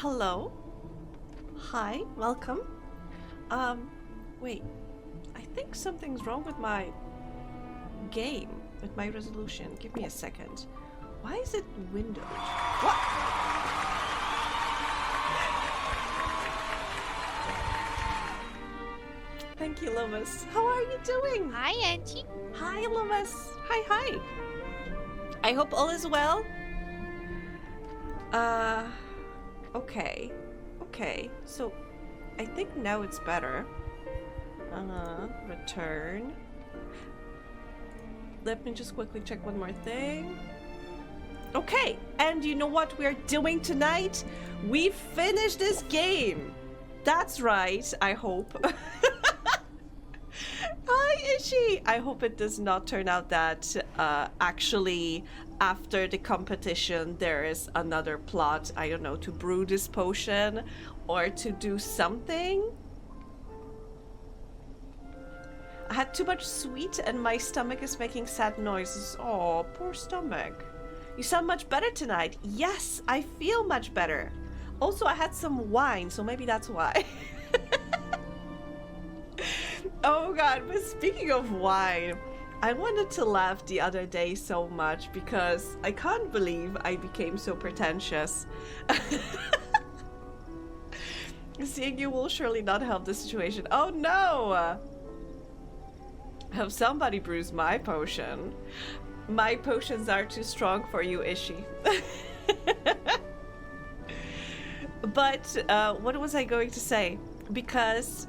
Hello. Hi, welcome. Wait. I think something's wrong with my game, with my resolution. Give me a second. Why is it windowed? What? Thank you, Lovis. How are you doing? Hi, Auntie. Hi, Lovis. Hi. I hope all is well. Okay. So, I think now it's better. Return. Let me just quickly check one more thing. Okay, and you know what we're doing tonight? We finished this game. That's right, I hope. Hi, Ishi! I hope it does not turn out that actually after the competition there is another plot, I don't know, to brew this potion or to do something. I had too much sweet and my stomach is making sad noises. Oh, poor stomach. You sound much better tonight. Yes, I feel much better. Also, I had some wine, so maybe that's why. Oh god, but speaking of wine, I wanted to laugh the other day so much because I can't believe I became so pretentious. Seeing you will surely not help the situation. Oh no! Have somebody brews my potion. My potions are too strong for you, Ishi. But what was I going to say? Because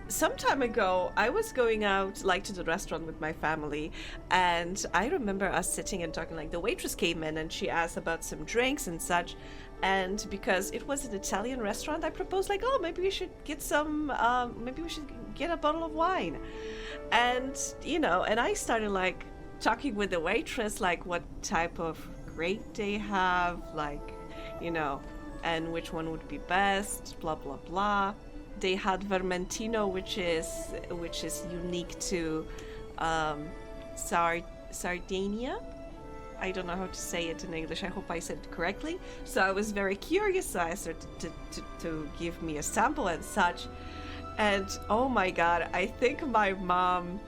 some time ago, I was going out like to the restaurant with my family, and I remember us sitting and talking. Like the waitress came in and she asked about some drinks and such. And because it was an Italian restaurant, I proposed like, oh, maybe we should get some, maybe we should get a bottle of wine. And, you know, and I started like talking with the waitress, like what type of grape they have, like, you know, and which one would be best, blah, blah, blah. They had Vermentino, which is unique to Sardinia. I don't know how to say it in English. I hope I said it correctly. So I was very curious. So I started to give me a sample and such. And oh my god, I think my mom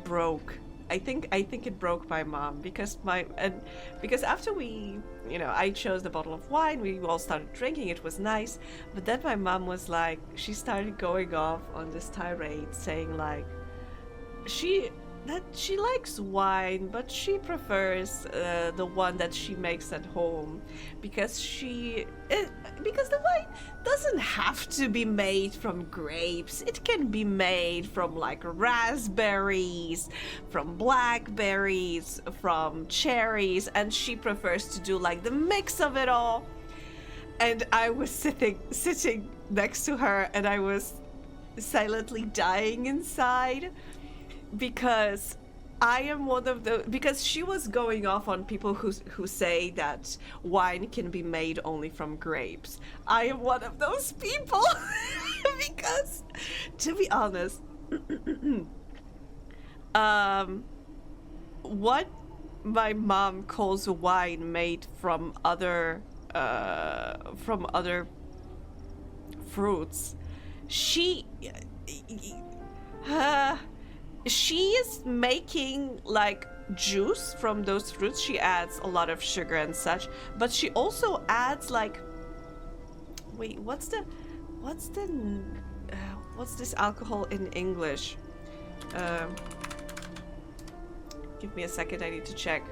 broke. I think it broke my mom because after we, you know, I chose the bottle of wine, we all started drinking, it was nice, but then my mom was like, she started going off on this tirade saying like she likes wine, but she prefers the one that she makes at home because because the wine doesn't have to be made from grapes. It can be made from like raspberries, from blackberries, from cherries, and she prefers to do like the mix of it all. And I was sitting next to her, and I was silently dying inside. Because I am one of the, because she was going off on people who say that wine can be made only from grapes. I am one of those people. Because to be honest, what my mom calls wine made from other fruits, she is making like juice from those fruits. She adds a lot of sugar and such, but she also adds like, wait, what's this alcohol in English? Give me a second, I need to check.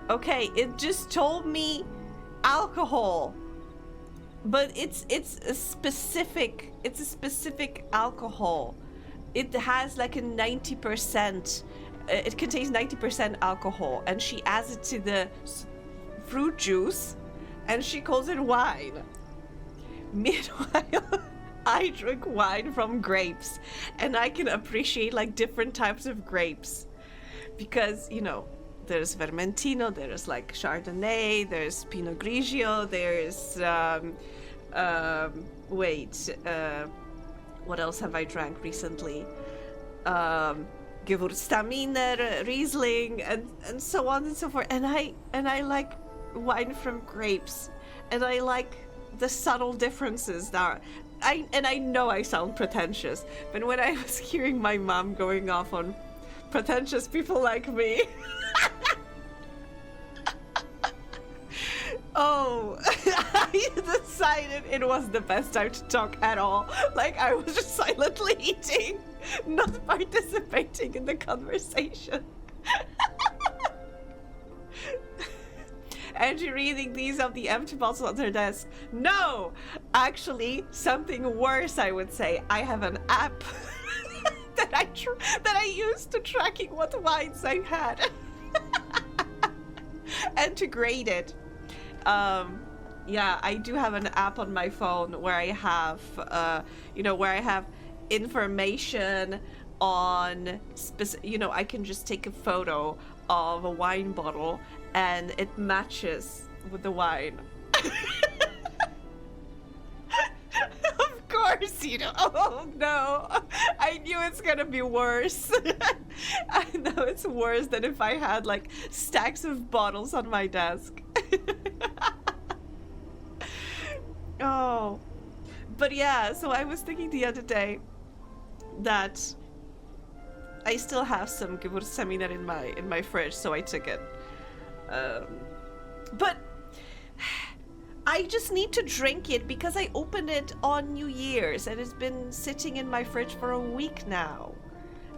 Okay, it just told me alcohol. But it's a specific alcohol. It has like a 90%, it contains 90% alcohol, and she adds it to the fruit juice and she calls it wine. Meanwhile, I drink wine from grapes and I can appreciate like different types of grapes because, you know, there's Vermentino, there's like Chardonnay, there's Pinot Grigio, there's what else have I drank recently? Gewürztraminer, Riesling, and so on and so forth. And I like wine from grapes, and I like the subtle differences there. I know I sound pretentious, but when I was hearing my mom going off on pretentious people like me, oh, I decided it was the best time to talk at all. Like, I was just silently eating, not participating in the conversation. Angie reading these of the empty bottles on her desk. No! Actually, something worse, I would say. I have an app that I use to tracking what wines I had. And to grade it. Yeah, I do have an app on my phone where I have, where I have information on, I can just take a photo of a wine bottle and it matches with the wine. Of course, oh no, I knew it's gonna be worse. I know it's worse than if I had like stacks of bottles on my desk. Oh, but yeah, so I was thinking the other day that I still have some Gewürztraminer in my fridge, so I took it. But I just need to drink it because I opened it on New Year's and it's been sitting in my fridge for a week now.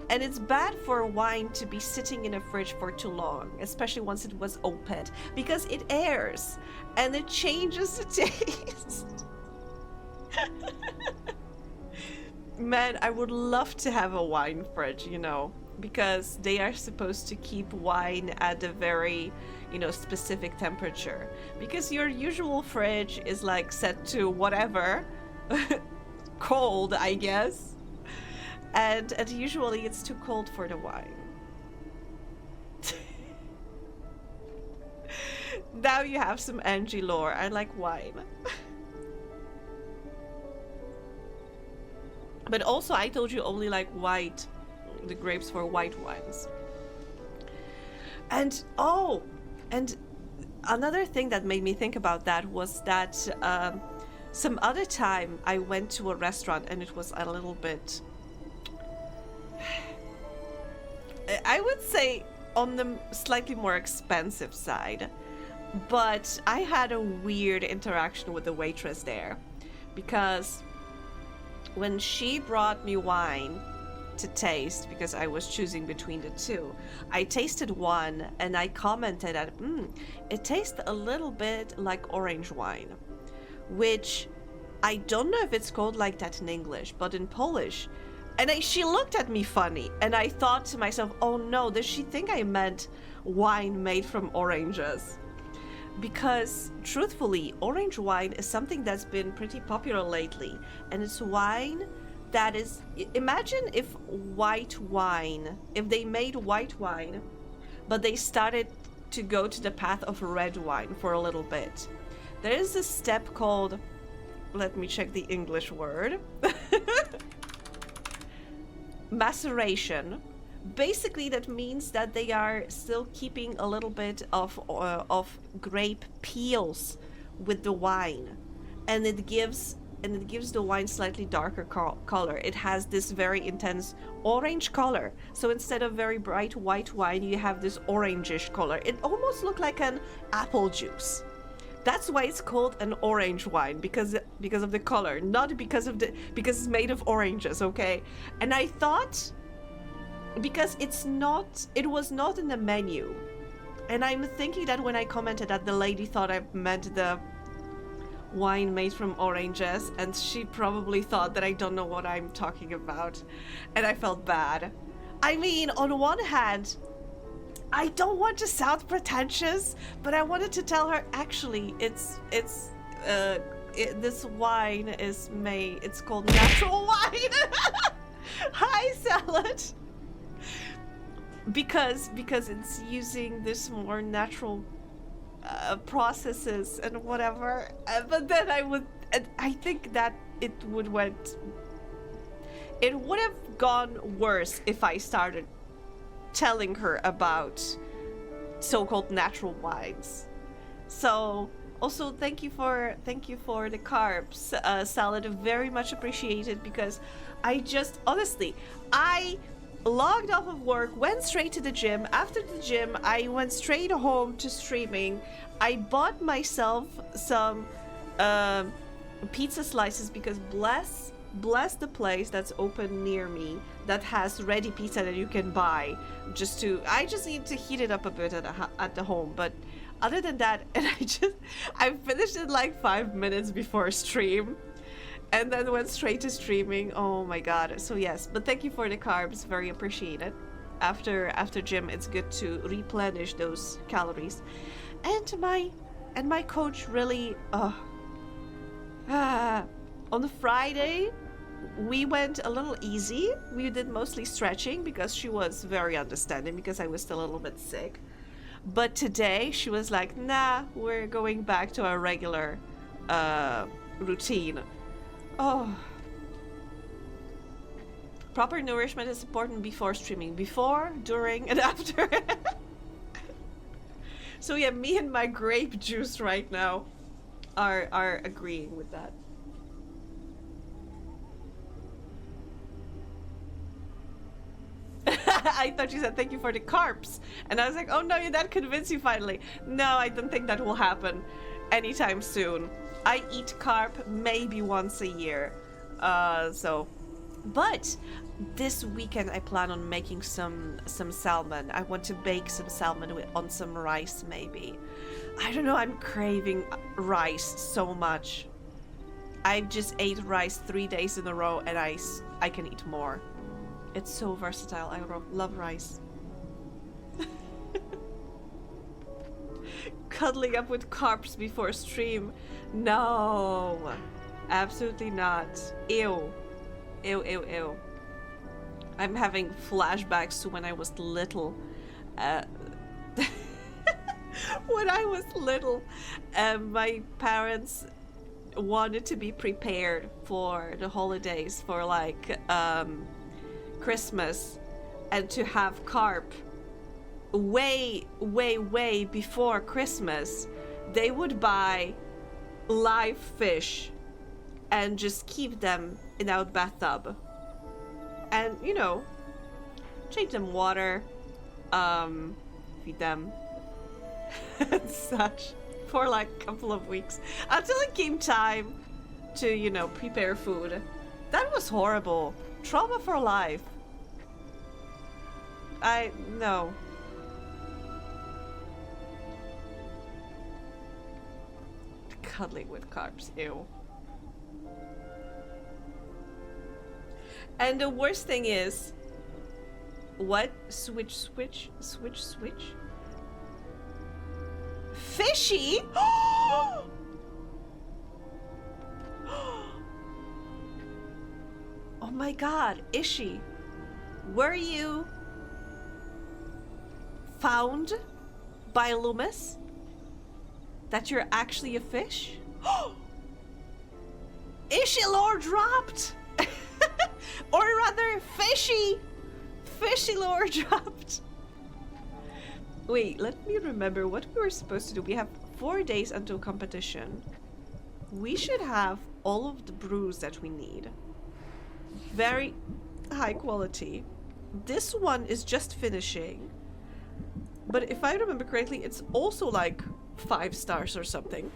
And it's bad for wine to be sitting in a fridge for too long, especially once it was opened, because it airs and it changes the taste. Man, I would love to have a wine fridge, because they are supposed to keep wine at a very, specific temperature. Because your usual fridge is like set to whatever, cold, I guess. And usually it's too cold for the wine. Now you have some Angie lore. I like wine. But also I told you only like the grapes for white wines. And another thing that made me think about that was that some other time I went to a restaurant and it was a little bit, I would say, on the slightly more expensive side, but I had a weird interaction with the waitress there, because when she brought me wine to taste, because I was choosing between the two, I tasted one and I commented that it tastes a little bit like orange wine, which I don't know if it's called like that in English, but in Polish. And she looked at me funny, and I thought to myself, oh no, does she think I meant wine made from oranges? Because truthfully, orange wine is something that's been pretty popular lately, and it's wine that is, imagine if they made white wine, but they started to go to the path of red wine for a little bit. There is a step called, let me check the English word, maceration. Basically, that means that they are still keeping a little bit of grape peels with the wine, and it gives the wine slightly darker color. It has this very intense orange color. So instead of very bright white wine, you have this orangish color. It almost looked like an apple juice. That's why it's called an orange wine, because of the color, not because it's made of oranges, okay? And I thought, because it was not in the menu, and I'm thinking that when I commented that, the lady thought I meant the wine made from oranges, and she probably thought that I don't know what I'm talking about, and I felt bad. I mean, on one hand, I don't want to sound pretentious, but I wanted to tell her, actually, this wine is made, it's called natural wine. Hi, Salad. Because it's using this more natural processes and whatever. But then I think that it would have gone worse if I started telling her about so-called natural wines. So also thank you for the carbs salad, very much appreciated, because honestly, I logged off of work, went straight to the gym. After the gym, I went straight home to streaming. I bought myself some pizza slices, because bless the place that's open near me that has ready pizza that you can buy. I just need to heat it up a bit at the home, but other than that, and I finished it like 5 minutes before stream, and then went straight to streaming. Oh my god. So yes, but thank you for the carbs, very appreciated. After gym, it's good to replenish those calories. And my coach really on the Friday we went a little easy. We did mostly stretching because she was very understanding, because I was still a little bit sick. But today she was like, nah, we're going back to our regular routine. Oh. Proper nourishment is important before streaming. Before, during, and after. So yeah, me and my grape juice right now are agreeing with that. I thought you said thank you for the carbs, and I was like, oh no, that convinced you finally. No, I don't think that will happen anytime soon. I eat carb maybe once a year, but this weekend I plan on making some salmon. I want to bake some salmon on some rice, maybe. I don't know, I'm craving rice so much. I just ate rice 3 days in a row, and I can eat more. It's so versatile. I love rice. Cuddling up with carbs before stream. No. Absolutely not. Ew. Ew, ew, ew. I'm having flashbacks to when I was little. When I was little, my parents wanted to be prepared for the holidays, for like Christmas, and to have carp way before Christmas. They would buy live fish and just keep them in our bathtub, and change them water, feed them and such for like a couple of weeks until it came time to prepare food. That was horrible. Trauma for life. No. Cuddling with carbs, ew. And the worst thing is, what? Switch? Fishy? Oh my god, Ishi, were you found by Loomis that you're actually a fish? Ishi lore dropped! Or rather, fishy lore dropped. Wait, let me remember what we were supposed to do. We have 4 days until competition. We should have all of the brews that we need. Very high quality. This one is just finishing, but if I remember correctly, it's also like 5 stars or something.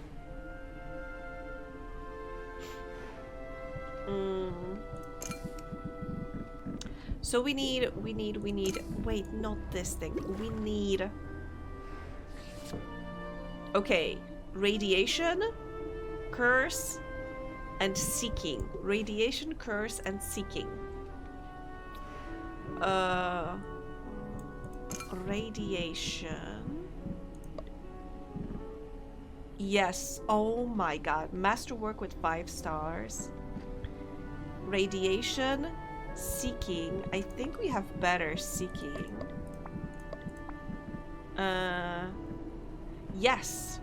So we need, wait, not this thing. We need, okay, radiation, curse, and seeking. Radiation, curse, and seeking. Radiation. Yes. Oh my god. Masterwork with 5 stars. Radiation. Seeking. I think we have better seeking. Yes.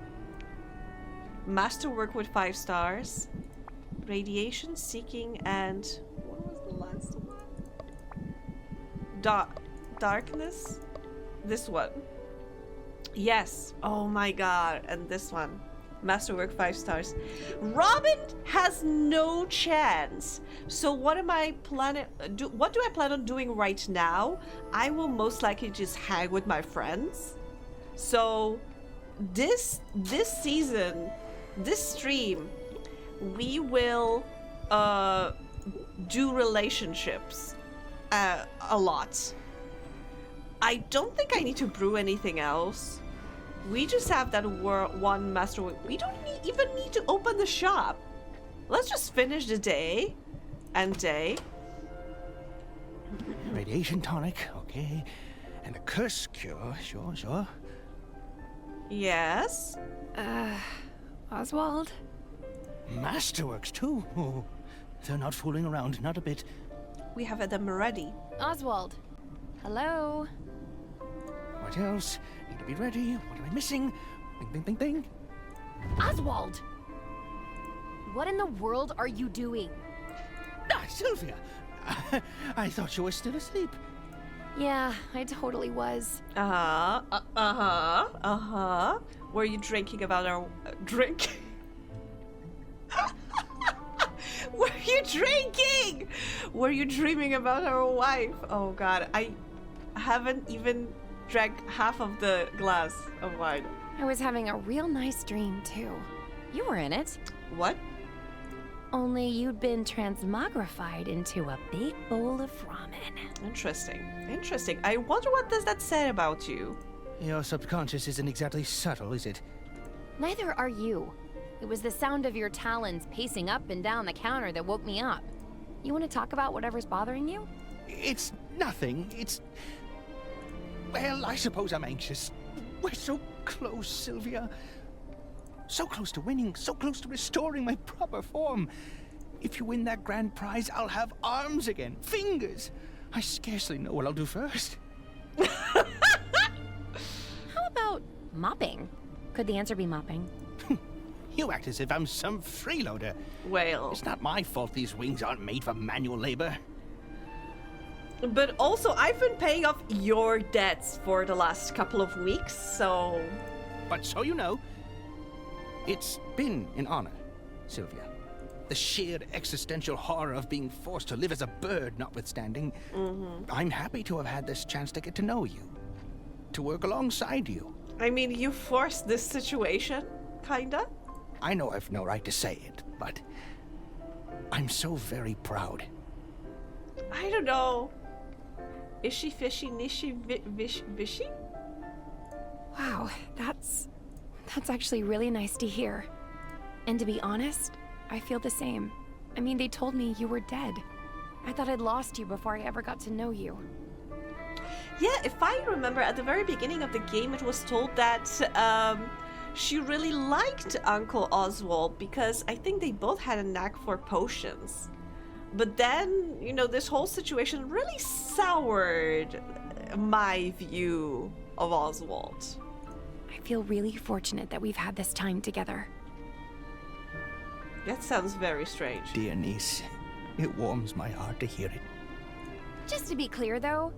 Masterwork with 5 stars. Radiation, seeking, and what was the last one? Darkness? This one. Yes. Oh my god. And this one. Masterwork 5 stars. Robin has no chance. So what am I planning? What do I plan on doing right now? I will most likely just hang with my friends. So this season, this stream, we will do relationships a lot. I don't think I need to brew anything else. We just have that one master. We don't even need to open the shop. Let's just finish the day and day. Radiation tonic, okay. And a curse cure, sure. Yes. Oswald? Masterworks too. Oh, they're not fooling around, not a bit. We have them ready. Oswald. Hello? What else? Need to be ready. What am I missing? Bing, bing. Oswald! What in the world are you doing? Ah, Sylvia! I thought you were still asleep. Yeah, I totally was. Were you drinking about our drink? Were you drinking? Were you dreaming about our wife? Oh god, I haven't even drank half of the glass of wine. I was having a real nice dream, too. You were in it. What? Only you'd been transmogrified into a big bowl of ramen. Interesting. I wonder what does that say about you? Your subconscious isn't exactly subtle, is it? Neither are you. It was the sound of your talons pacing up and down the counter that woke me up. You want to talk about whatever's bothering you? It's nothing. Well, I suppose I'm anxious. We're so close, Sylvia. So close to winning, so close to restoring my proper form. If you win that grand prize, I'll have arms again, fingers. I scarcely know what I'll do first. How about mopping? Could the answer be mopping? You act as if I'm some freeloader. Well, It's not my fault these wings aren't made for manual labor. but also I've been paying off your debts for the last couple of weeks, so... But so you know, it's been an honor, Sylvia. The sheer existential horror of being forced to live as a bird notwithstanding, I'm happy to have had this chance to get to know you, to work alongside you. I mean, you forced this situation, kinda? I know I've no right to say it, but I'm so very proud. I don't know. Ishy fishy nishi vishy? Wow, that's actually really nice to hear. And to be honest, I feel the same. I mean, they told me you were dead. I thought I'd lost you before I ever got to know you. Yeah, if I remember, at the very beginning of the game, it was told that she really liked Uncle Oswald because I think they both had a knack for potions. But then, you know, this whole situation really soured my view of Oswald. I feel really fortunate that we've had this time together. That sounds very strange. Dear niece, it warms my heart to hear it. Just to be clear, though,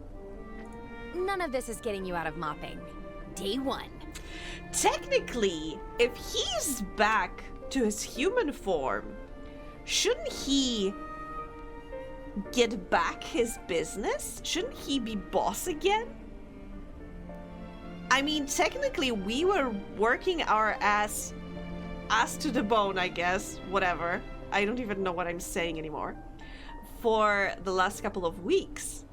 none of this is getting you out of mopping. Day one. Technically, if he's back to his human form, shouldn't he get back his business? Shouldn't he be boss again? I mean, technically, we were working our ass to the bone, I guess. Whatever. I don't even know what I'm saying anymore. For the last couple of weeks.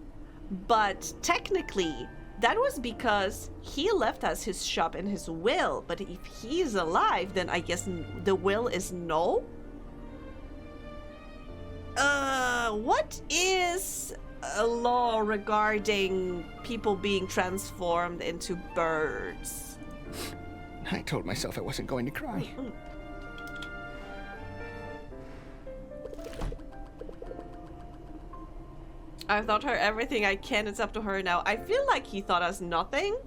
But technically, that was because he left us his shop in his will. But if he's alive, then I guess the will is null? What is a law regarding people being transformed into birds? I told myself I wasn't going to cry. I've taught her everything I can. It's up to her now. I feel like he taught us nothing.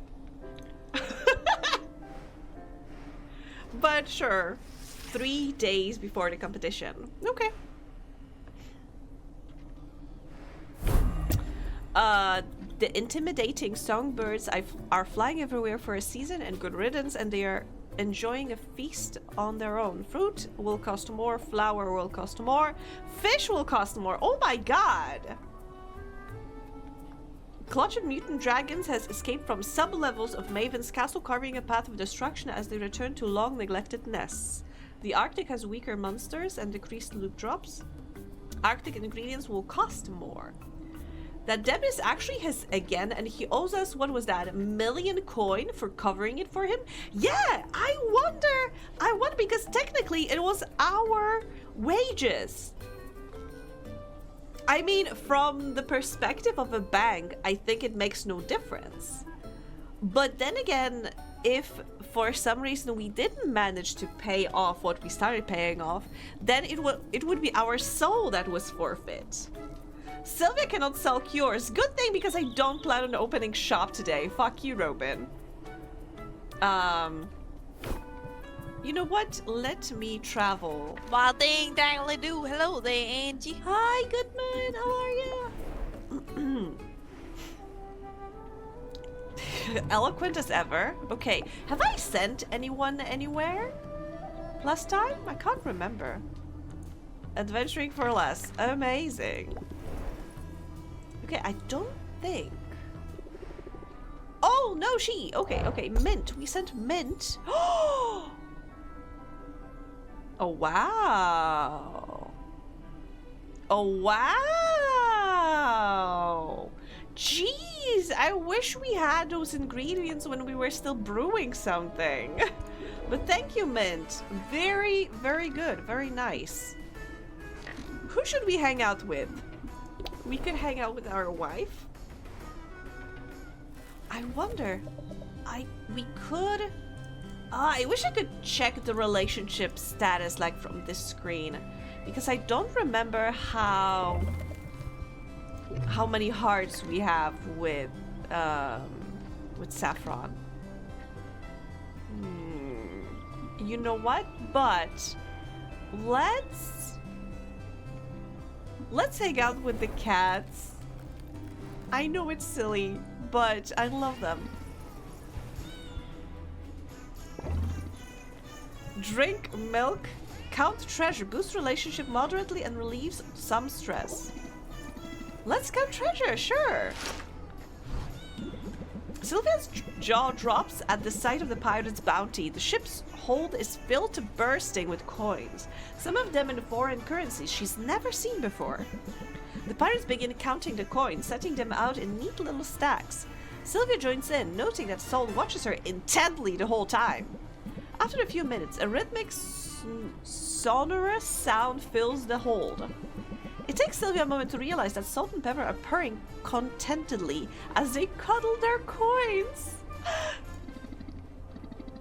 But sure. 3 days before the competition. Okay. The intimidating songbirds are flying everywhere for a season, and good riddance, and they are enjoying a feast on their own. Fruit will cost more, flour will cost more, fish will cost more. Oh my god! Clutch of mutant dragons has escaped from sub-levels of Maven's castle, carving a path of destruction as they return to long-neglected nests. The Arctic has weaker monsters and decreased loot drops. Arctic ingredients will cost more. That Demis actually has again, and he owes us, what was that, 1 million coin for covering it for him? Yeah, I wonder because technically it was our wages. I mean, from the perspective of a bank, I think it makes no difference. But then again, if for some reason we didn't manage to pay off what we started paying off, then it would be our soul that was forfeit. Sylvia cannot sell cures. Good thing, because I don't plan on opening shop today. Fuck you, Robin. You know what? Let me travel. Well, ding dangly do. Hello there, Angie. Hi, Goodman. How are you? Eloquent as ever. Okay, have I sent anyone anywhere last time? I can't remember. Adventuring for less. Amazing. Okay, I don't think. Oh, no, she. Okay. Mint. We sent Mint. Oh, wow. Oh, wow. Jeez, I wish we had those ingredients when we were still brewing something. But thank you, Mint. Very, very good. Very nice. Who should we hang out with? We could hang out with our wife. I wonder. We could. I wish I could check the relationship status like from this screen, because I don't remember how many hearts we have with Saffron. You know what? But let's hang out with the cats. I know it's silly, but I love them. Drink milk, count treasure, boosts relationship moderately and relieves some stress. Let's count treasure, sure. Sylvia's jaw drops at the sight of the pirate's bounty. The ship's hold is filled to bursting with coins, some of them in foreign currencies she's never seen before. The pirates begin counting the coins, setting them out in neat little stacks. Sylvia joins in, noting that Sol watches her intently the whole time. After a few minutes, a rhythmic, sonorous sound fills the hold. It takes Sylvia a moment to realize that Salt and Pepper are purring contentedly as they cuddle their coins.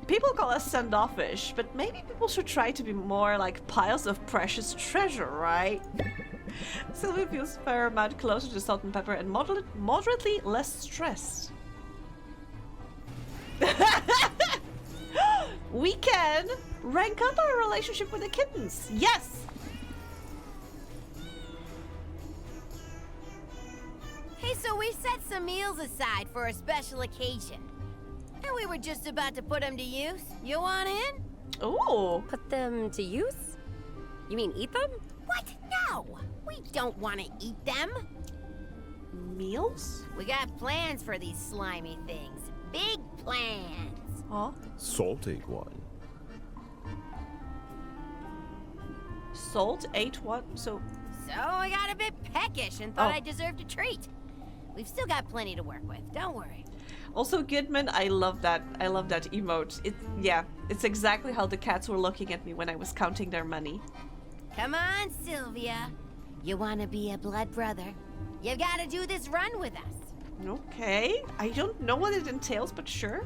People call us standoffish, but maybe people should try to be more like piles of precious treasure, right? Sylvia feels a fair amount closer to Salt and Pepper and moderately less stressed. We can rank up our relationship with the kittens. Yes! Hey, so we set some meals aside for a special occasion. And we were just about to put them to use. You want in? Ooh. Put them to use? You mean eat them? What? No! We don't want to eat them. Meals? We got plans for these slimy things. Big plans. Huh? Salt ate one. Salt ate what? So I got a bit peckish and thought Oh. I deserved a treat. We've still got plenty to work with. Don't worry. also Goodman, I love that. I love that emote. It's exactly how the cats were looking at me when I was counting their money. Come on, Sylvia. You want to be a blood brother? You've got to do this run with us. Okay. I don't know what it entails, but sure.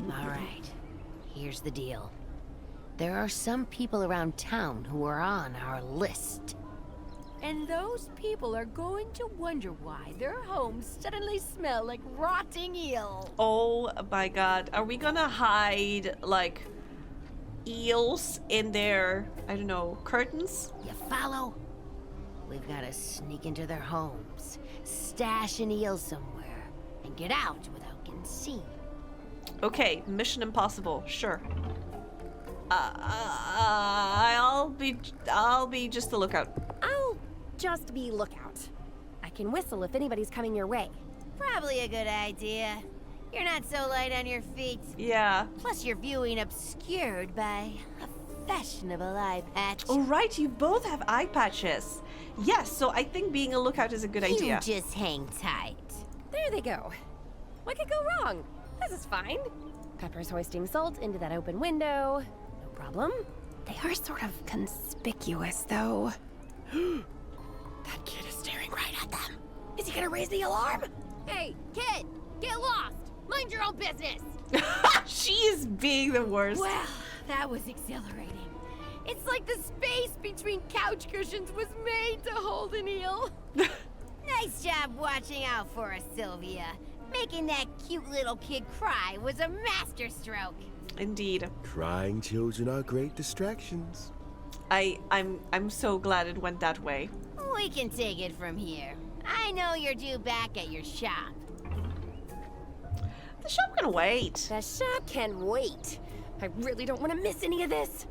All right. Here's the deal. There are some people around town who are on our list. And those people are going to wonder why their homes suddenly smell like rotting eel. Oh my god. Are we gonna hide, like, eels in their, I don't know, curtains? You follow? We've got to sneak into their homes, stash an eel somewhere, and get out without getting seen. Okay, mission impossible. Sure. I'll be just a lookout. I'll just be lookout. I can whistle if anybody's coming your way. Probably a good idea. You're not so light on your feet. Yeah. Plus, your viewing obscured by a fashionable eye patch. Oh, right, you both have eye patches. Yes, so I think being a lookout is a good idea. You just hang tight. There they go. What could go wrong? This is fine. Pepper's hoisting salt into that open window. No problem. They are sort of conspicuous, though. That kid is staring right at them. Is he gonna raise the alarm? Hey, kid! Get lost! Mind your own business! She is being the worst. Well, that was exhilarating. It's like the space between couch cushions was made to hold an eel. Nice job watching out for us, Sylvia. Making that cute little kid cry was a masterstroke. Indeed. Crying children are great distractions. I'm so glad it went that way. We can take it from here. I know you're due back at your shop. The shop can wait. The shop can wait. I really don't want to miss any of this.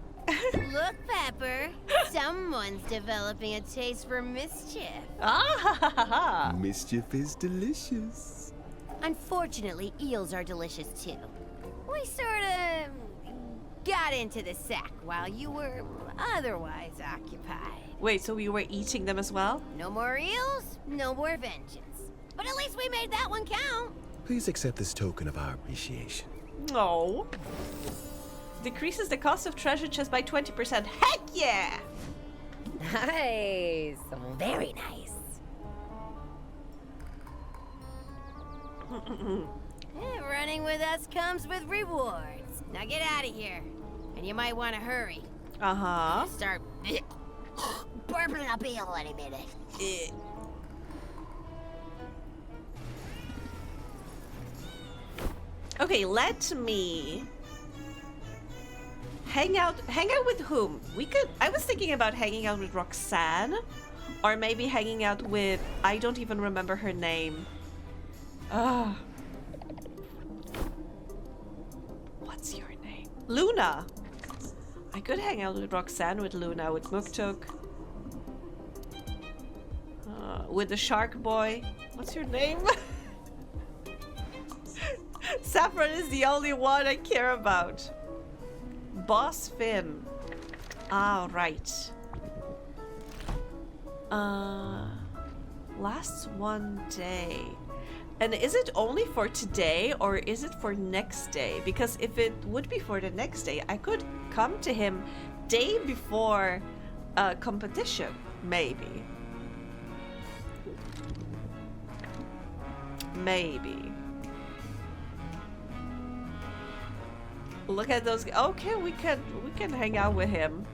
Look, Pepper. Someone's developing a taste for mischief. Ah ha ha ha ha. Mischief is delicious. Unfortunately, eels are delicious too. We sort of got into the sack while you were otherwise occupied. Wait, so we were eating them as well? No more eels, no more vengeance. But at least we made that one count. Please accept this token of our appreciation. No. Decreases the cost of treasure chest by 20%. Heck yeah! Nice. Very nice. Running with us comes with rewards. Now get out of here. And you might want to hurry. Uh-huh. Start burping up eel any minute. Okay, let me hang out with whom? I was thinking about hanging out with Roxanne, or maybe hanging out with, I don't even remember her name. What's your name? Luna. I could hang out with Roxanne, with Luna, with Muktuk, with the shark boy. What's your name? Saffron is the only one I care about. Boss Finn. Ah, right. Lasts one day. And is it only for today or is it for next day? Because if it would be for the next day, I could come to him day before competition, maybe. Maybe. Look at those. Okay, we can hang out with him.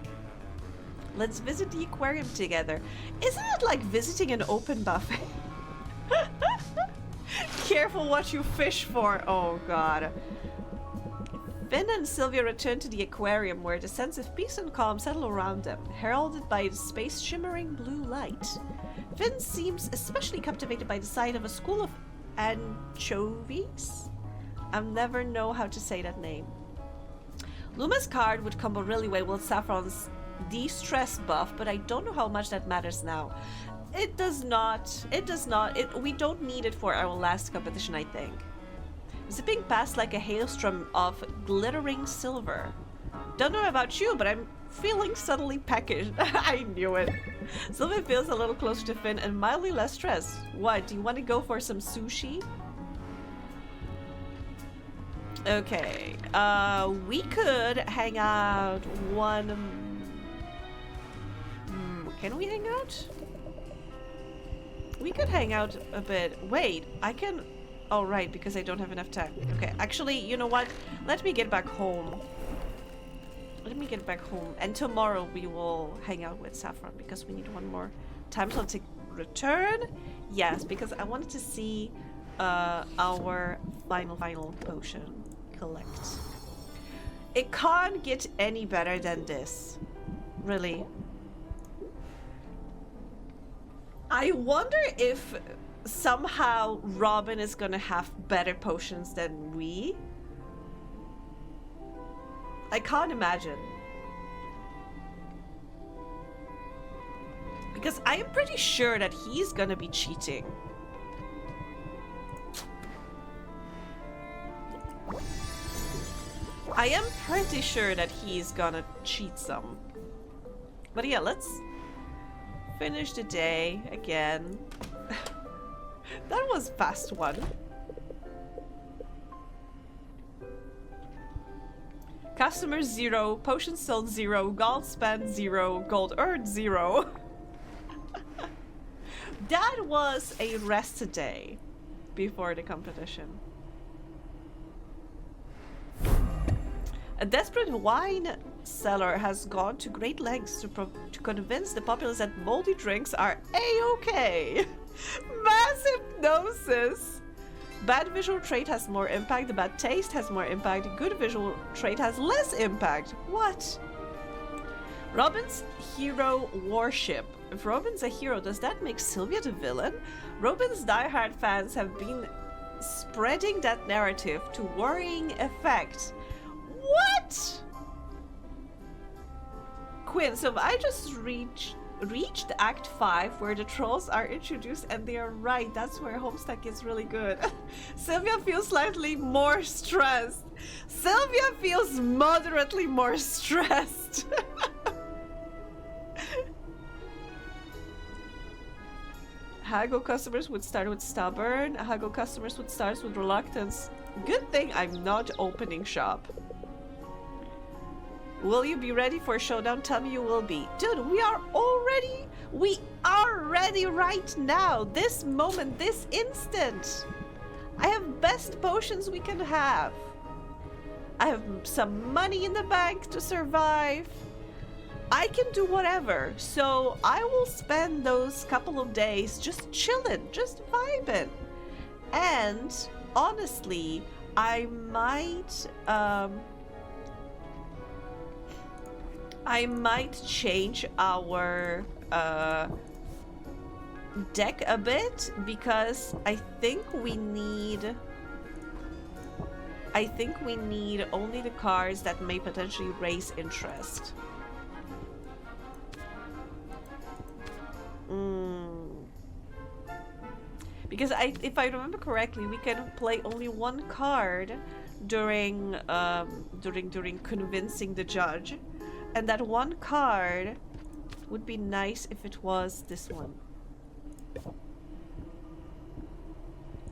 Let's visit the aquarium together. Isn't it like visiting an open buffet? Careful what you fish for. Oh god. Finn and Sylvia return to the aquarium where the sense of peace and calm settle around them, heralded by the space shimmering blue light. Finn seems especially captivated by the sight of a school of anchovies. I'll never know how to say that name. Luma's card would combo really well with Saffron's de-stress buff, but I don't know how much that matters now. It does not. We don't need it for our last competition, I think. Zipping past like a hailstorm of glittering silver. Don't know about you, but I'm feeling subtly peckish. I knew it. Sylvia feels a little closer to Finn and mildly less stressed. What, do you want to go for some sushi? Okay, we could hang out can we hang out? We could hang out a bit. Wait, I can... Oh, right, because I don't have enough time. Okay, actually, you know what? Let me get back home. And tomorrow we will hang out with Saffron because we need one more time slot to return. Yes, because I wanted to see our final potion collect. It can't get any better than this. Really. I wonder if somehow Robin is gonna have better potions than we. I can't imagine. Because I am pretty sure that he's gonna be cheating. I am pretty sure that he's gonna cheat some. But yeah, let's finish the day again. That was fast one. Customers 0, potions sold 0, gold spent 0, gold earned 0. That was a rest day before the competition. A desperate wine seller has gone to great lengths to convince the populace that moldy drinks are a-okay. Mass hypnosis. Bad visual trait has more impact, the bad taste has more impact, good visual trait has less impact. What? Robin's hero worship. If Robin's a hero, does that make Sylvia the villain? Robin's diehard fans have been spreading that narrative to worrying effect. What? Quinn, so I just reached Act 5 where the trolls are introduced and they are right. That's where Homestuck is really good. Sylvia feels slightly more stressed. Sylvia feels moderately more stressed. Hago customers would start with stubborn. Hago customers would start with reluctance. Good thing I'm not opening shop. Will you be ready for a showdown? Tell me you will be. Dude, we are ready right now. This moment, this instant. I have best potions we can have. I have some money in the bank to survive. I can do whatever. So I will spend those couple of days just chilling, just vibing. And honestly, I might change our deck a bit because I think we need only the cards that may potentially raise interest. Because if I remember correctly, we can play only one card during convincing the judge. And that one card would be nice if it was this one.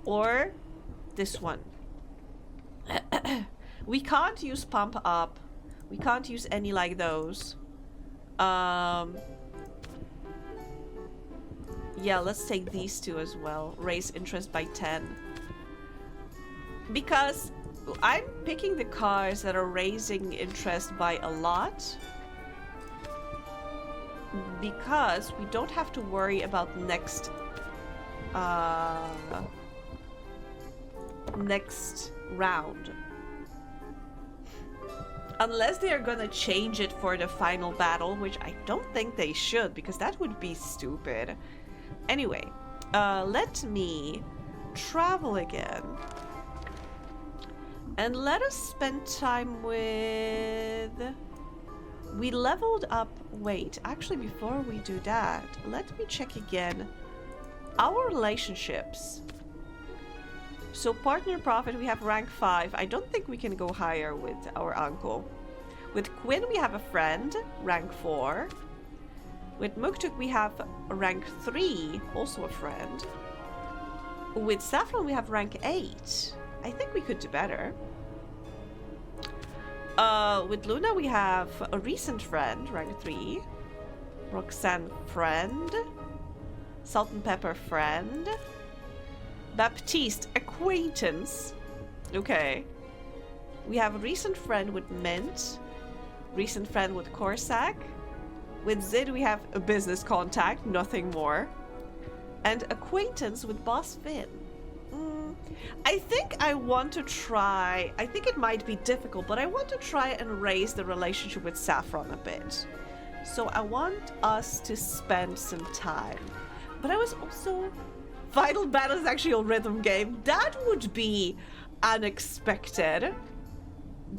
Or this one. We can't use Pump Up. We can't use any like those. Yeah, let's take these two as well. Raise interest by 10. Because I'm picking the cards that are raising interest by a lot because we don't have to worry about next round. Unless they are gonna change it for the final battle, which I don't think they should because that would be stupid. Anyway, let me travel again. And let us spend time with... We leveled up... Wait, actually before we do that, let me check again our relationships. So partner profit, we have rank 5. I don't think we can go higher with our uncle. With Quinn, we have a friend, rank 4. With Muktuk, we have rank 3, also a friend. With Saffron, we have rank 8. I think we could do better. With Luna, we have a recent friend, rank 3. Roxanne, friend. Salt and Pepper, friend. Baptiste, acquaintance. Okay. We have a recent friend with Mint. Recent friend with Corsac. With Zid, we have a business contact, nothing more. And acquaintance with Boss Finn. I think I want to try... I think it might be difficult, but I want to try and raise the relationship with Saffron a bit. So I want us to spend some time. But I was also final battle is actually a rhythm game. That would be unexpected.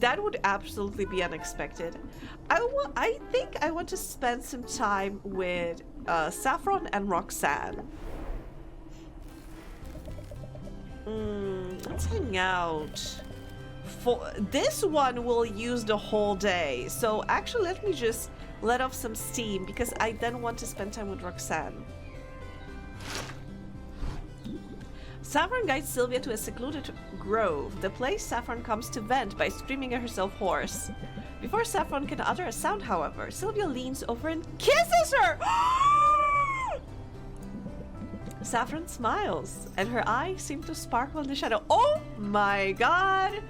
That would absolutely be unexpected. I think I want to spend some time with Saffron and Roxanne. Let's hang out. For this one will use the whole day. So actually let me just let off some steam because I then want to spend time with Roxanne. Saffron guides Sylvia to a secluded grove, the place Saffron comes to vent by screaming at herself hoarse. Before Saffron can utter a sound, however, Sylvia leans over and kisses her! Saffron smiles, and her eyes seem to sparkle in the shadow. Oh my god!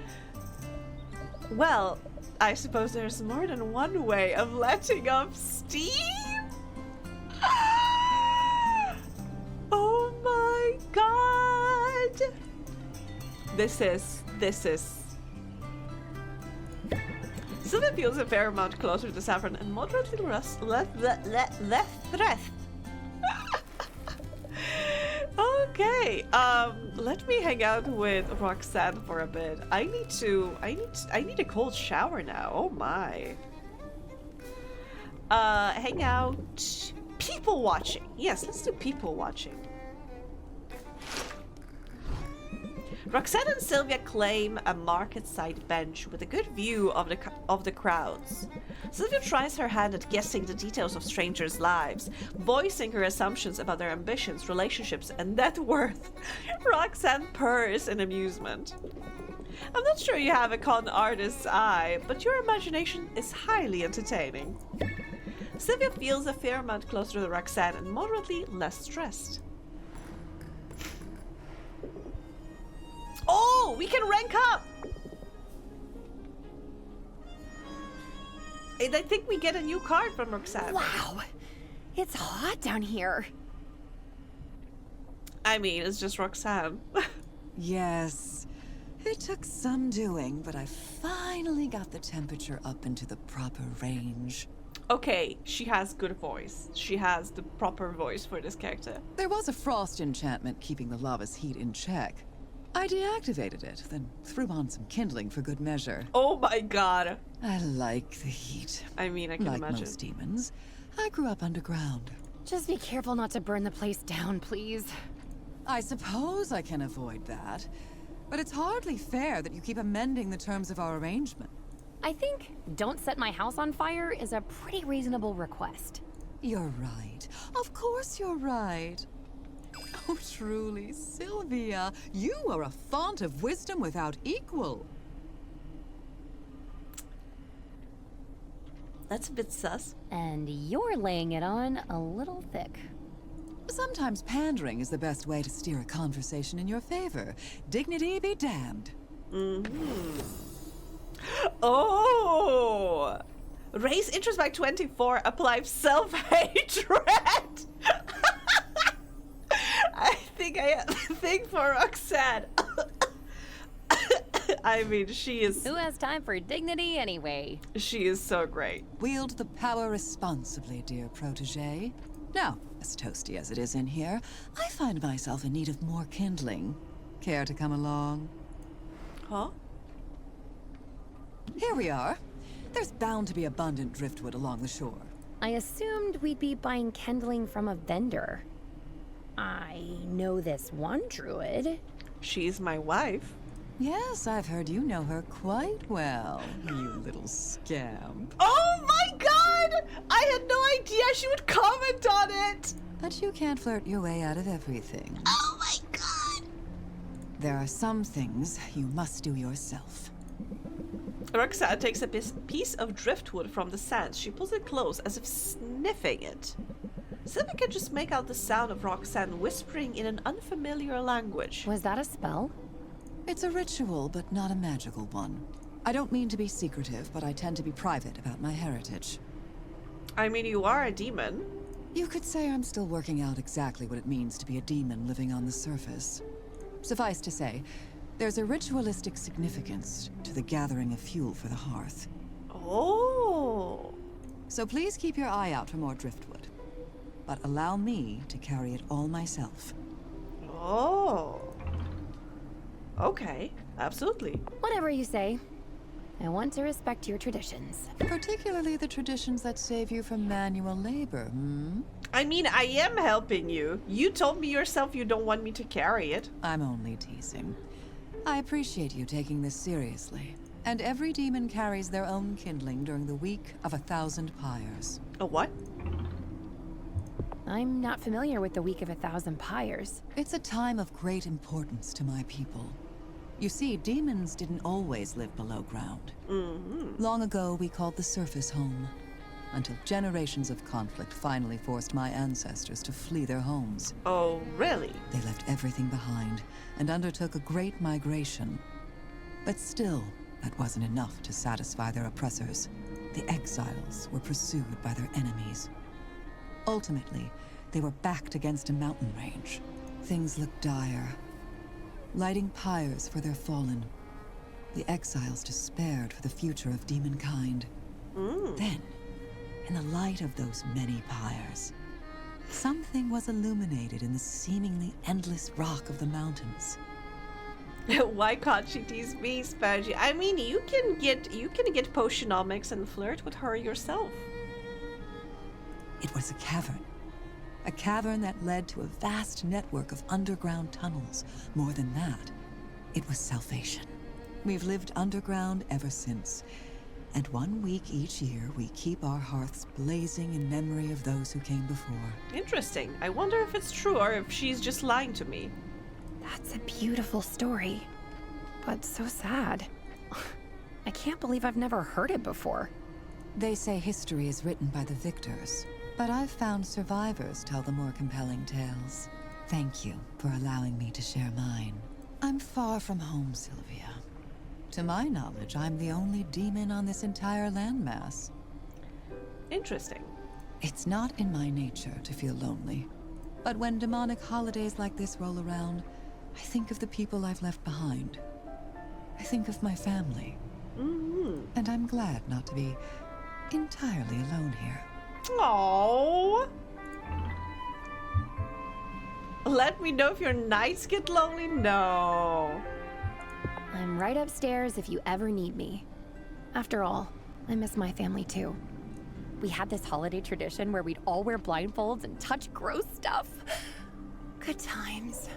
Well, I suppose there's more than one way of letting off steam? Oh my god! This is... Sylvia feels a fair amount closer to Saffron and moderately less threat. Okay, let me hang out with Roxanne for a bit. I need a cold shower now. Oh my. Hang out. People watching. Yes, let's do people watching. Roxanne and Sylvia claim a market-side bench with a good view of the crowds. Sylvia tries her hand at guessing the details of strangers' lives, voicing her assumptions about their ambitions, relationships, and net worth. Roxanne purrs in amusement. I'm not sure you have a con artist's eye, but your imagination is highly entertaining. Sylvia feels a fair amount closer to Roxanne and moderately less stressed. Oh, we can rank up! And I think we get a new card from Roxanne. Wow, it's hot down here. I mean, it's just Roxanne. Yes, it took some doing, but I finally got the temperature up into the proper range. Okay, she has good voice. She has the proper voice for this character. There was a frost enchantment keeping the lava's heat in check. I deactivated it, then threw on some kindling for good measure. Oh my god. I like the heat. I mean, I can like imagine. most demons, I grew up underground. Just be careful not to burn the place down, please. I suppose I can avoid that, but it's hardly fair that you keep amending the terms of our arrangement. I think don't set my house on fire is a pretty reasonable request. You're right. Of course you're right. Oh, truly, Sylvia, you are a font of wisdom without equal. That's a bit sus. And you're laying it on a little thick. Sometimes pandering is the best way to steer a conversation in your favor. Dignity be damned. Oh! Raise interest by 24, apply self-hatred! I think I have a thing for Roxanne. I mean, she is... Who has time for dignity anyway? She is so great. Wield the power responsibly, dear protege. Now, as toasty as it is in here, I find myself in need of more kindling. Care to come along? Huh? Here we are. There's bound to be abundant driftwood along the shore. I assumed we'd be buying kindling from a vendor. I know this one druid. She's my wife. Yes, I've heard you know her quite well, you little scamp. Oh my god! I had no idea she would comment on it! But you can't flirt your way out of everything. Oh my god! There are some things you must do yourself. Roxanne takes a piece of driftwood from the sand. She pulls it close as if sniffing it. Sylvia can just make out the sound of Roxanne whispering in an unfamiliar language. Was that a spell? It's a ritual, but not a magical one. I don't mean to be secretive, but I tend to be private about my heritage. I mean, you are a demon. You could say I'm still working out exactly what it means to be a demon living on the surface. Suffice to say, there's a ritualistic significance to the gathering of fuel for the hearth. Oh. So please keep your eye out for more driftwood. But allow me to carry it all myself. Oh. Okay, absolutely. Whatever you say. I want to respect your traditions. Particularly the traditions that save you from manual labor, hmm? I mean, I am helping you. You told me yourself you don't want me to carry it. I'm only teasing. I appreciate you taking this seriously. And every demon carries their own kindling during the week of 1,000 pyres. A what? I'm not familiar with the Week of 1,000 Pyres. It's a time of great importance to my people. You see, demons didn't always live below ground. Long ago, we called the surface home, until generations of conflict finally forced my ancestors to flee their homes. Oh, really? They left everything behind and undertook a great migration. But still, that wasn't enough to satisfy their oppressors. The exiles were pursued by their enemies. Ultimately, they were backed against a mountain range. Things looked dire. Lighting pyres for their fallen. The exiles despaired for the future of demonkind. Then, in the light of those many pyres, something was illuminated in the seemingly endless rock of the mountains. Why can't she tease me, Spangy? I mean, you can get Potionomics and flirt with her yourself. It was a cavern. A cavern that led to a vast network of underground tunnels. More than that, it was salvation. We've lived underground ever since. And 1 week each year, we keep our hearths blazing in memory of those who came before. Interesting. I wonder if it's true or if she's just lying to me. That's a beautiful story, but so sad. I can't believe I've never heard it before. They say history is written by the victors, but I've found survivors tell the more compelling tales. Thank you for allowing me to share mine. I'm far from home, Sylvia. To my knowledge, I'm the only demon on this entire landmass. Interesting. It's not in my nature to feel lonely. But when demonic holidays like this roll around, I think of the people I've left behind. I think of my family. And I'm glad not to be entirely alone here. Aww. Let me know if your nights get lonely. No. I'm right upstairs if you ever need me. After all, I miss my family too. We had this holiday tradition where we'd all wear blindfolds and touch gross stuff. Good times.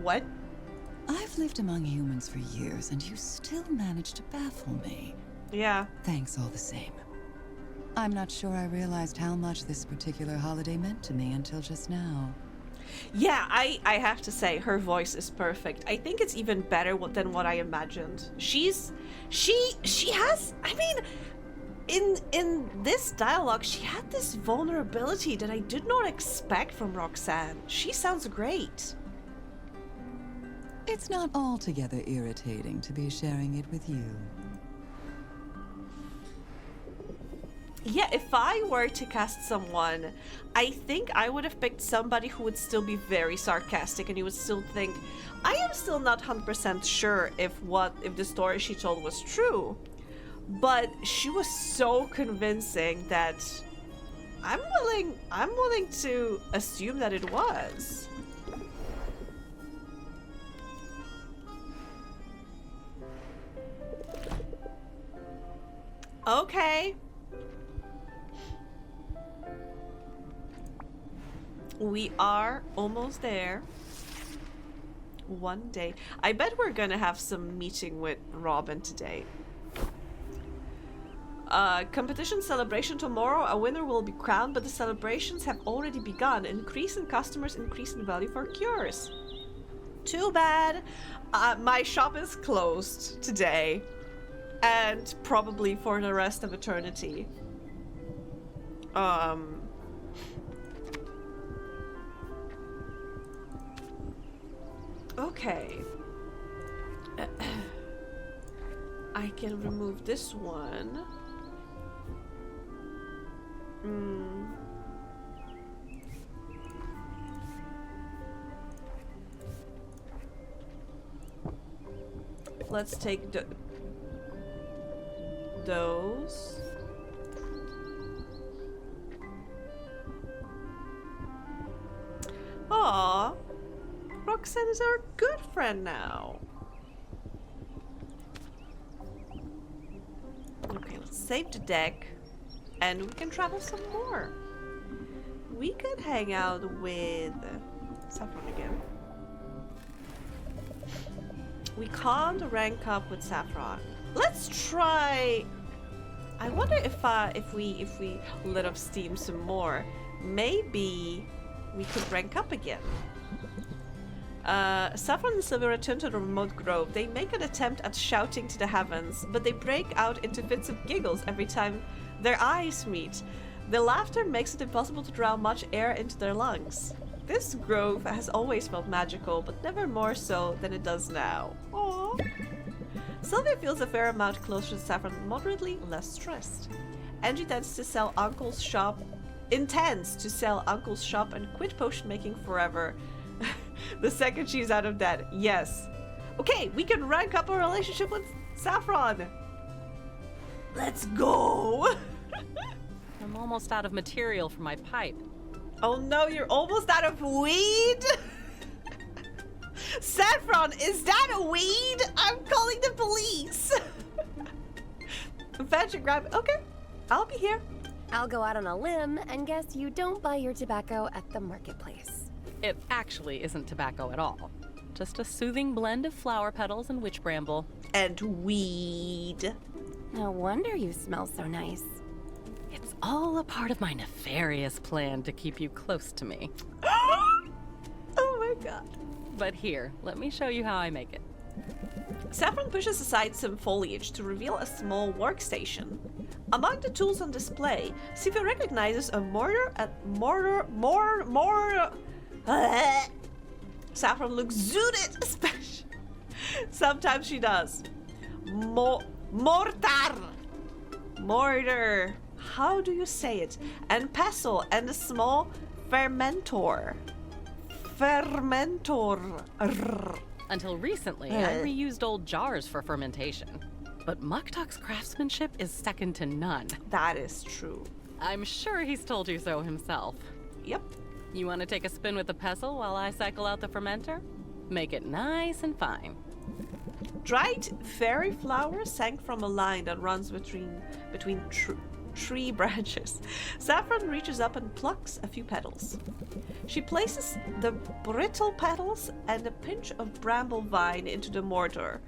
What? I've lived among humans for years, and you still manage to baffle me. Yeah. Thanks all the same. I'm not sure I realized how much this particular holiday meant to me until just now. Yeah, I have to say, her voice is perfect. I think it's even better than what I imagined. She has, I mean, in this dialogue, she had this vulnerability that I did not expect from Roxanne. She sounds great. It's not altogether irritating to be sharing it with you. Yeah, if I were to cast someone, I think I would have picked somebody who would still be very sarcastic and you would still think, I am still not 100% sure if the story she told was true. But she was so convincing that I'm willing to assume that it was. Okay. We are almost there. One day. I bet we're gonna have some meeting with Robin today. Competition celebration tomorrow. A winner will be crowned, but the celebrations have already begun. Increase in customers, increase in value for cures. Too bad. My shop is closed today. And probably for the rest of eternity. Okay. I can remove this one. Let's take those. Aww. accent is our good friend now. Okay, let's save the deck. And we can travel some more. We could hang out with Saffron again. We can't rank up with Saffron. Let's try. I wonder if we lit up Steam some more, maybe we could rank up again. Saffron and Sylvia return to the remote grove. They make an attempt at shouting to the heavens, but they break out into fits of giggles every time their eyes meet. The laughter makes it impossible to draw much air into their lungs. This grove has always felt magical, but never more so than it does now. Aww. Sylvia feels a fair amount closer to Saffron, moderately less stressed. Angie intends to sell Uncle's shop and quit potion making forever. The second she's out of debt. Yes. Okay, we can rank up our relationship with Saffron. Let's go. I'm almost out of material for my pipe. Oh no, you're almost out of weed? Saffron, is that a weed? I'm calling the police. Fetch and grab it. Okay, I'll be here. I'll go out on a limb and guess you don't buy your tobacco at the marketplace. It actually isn't tobacco at all. Just a soothing blend of flower petals and witch bramble. And weed. No wonder you smell so nice. It's all a part of my nefarious plan to keep you close to me. Oh my god. But here, let me show you how I make it. Saffron pushes aside some foliage to reveal a small workstation. Among the tools on display, Sylvia recognizes a Saffron looks zooted, especially. Sometimes she does. Mortar. How do you say it? And pestle and a small fermentor. Until recently, I reused old jars for fermentation. But Muktuk's craftsmanship is second to none. That is true. I'm sure he's told you so himself. Yep. You want to take a spin with the pestle while I cycle out the fermenter? Make it nice and fine. Dried fairy flower sank from a line that runs between tree branches. Saffron reaches up and plucks a few petals. She places the brittle petals and a pinch of bramble vine into the mortar,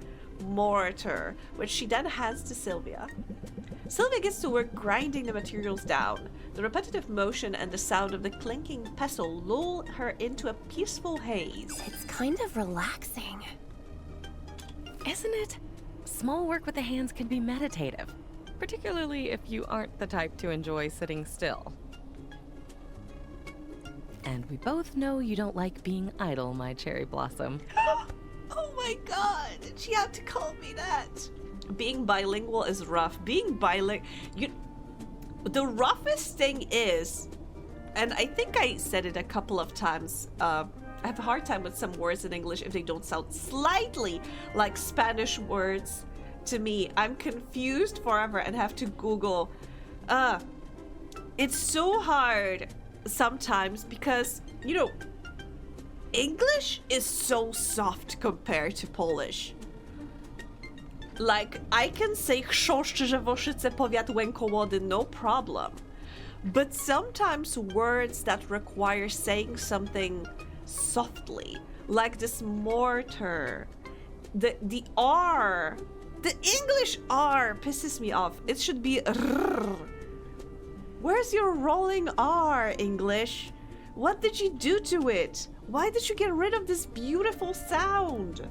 which she then hands to Sylvia. Sylvia gets to work grinding the materials down. The repetitive motion and the sound of the clinking pestle lull her into a peaceful haze. It's kind of relaxing. Isn't it? Small work with the hands can be meditative, particularly if you aren't the type to enjoy sitting still. And we both know you don't like being idle, my cherry blossom. Oh my god, she had to call me that. Being bilingual is rough. The roughest thing is, and I think I said it a couple of times, I have a hard time with some words in English if they don't sound slightly like Spanish words to me. I'm confused forever and have to Google. It's so hard sometimes because, you know, English is so soft compared to Polish. Like, I can say chrząszcz, Woszyce, powiat, Łękołody, no problem. But sometimes words that require saying something softly, like this mortar, the R, the English R pisses me off. It should be rrr. Where's your rolling R, English? What did you do to it? Why did you get rid of this beautiful sound?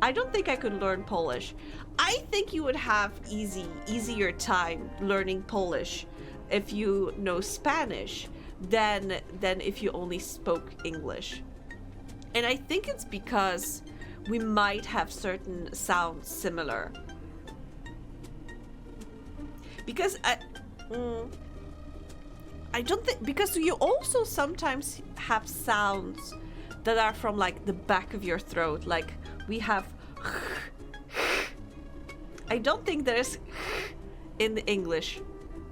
I don't think I could learn Polish. I think you would have easier time learning Polish if you know Spanish than if you only spoke English. And I think it's because we might have certain sounds similar. Because I don't think, because you also sometimes have sounds that are from like the back of your throat. Like we have I don't think there's in the English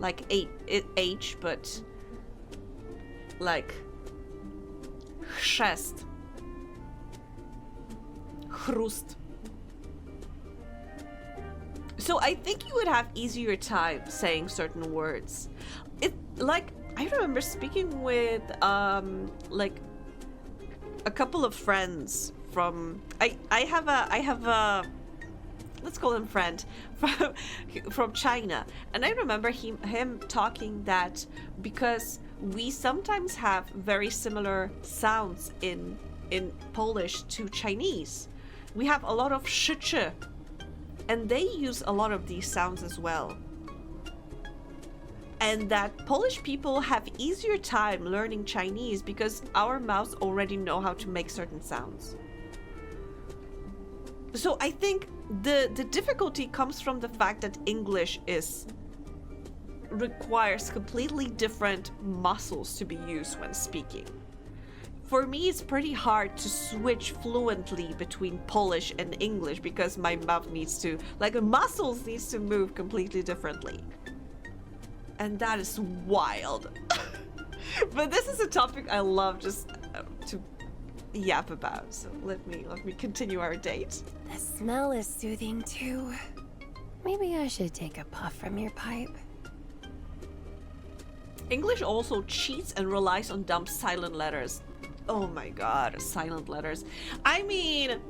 like H, but like chest. Chrust. So I think you would have easier time saying certain words. Like, I remember speaking with like a couple of friends from I have a let's call him friend from China, and I remember him talking that because we sometimes have very similar sounds in Polish to Chinese, we have a lot of sh, and they use a lot of these sounds as well. And that Polish people have easier time learning Chinese because our mouths already know how to make certain sounds. So I think the difficulty comes from the fact that English requires completely different muscles to be used when speaking. For me, it's pretty hard to switch fluently between Polish and English because my mouth needs to, like, the muscles needs to move completely differently. And that is wild. But this is a topic I love just to yap about. So let me continue our date. The smell is soothing too. Maybe I should take a puff from your pipe. English also cheats and relies on dumb silent letters. Oh my god, silent letters. I mean,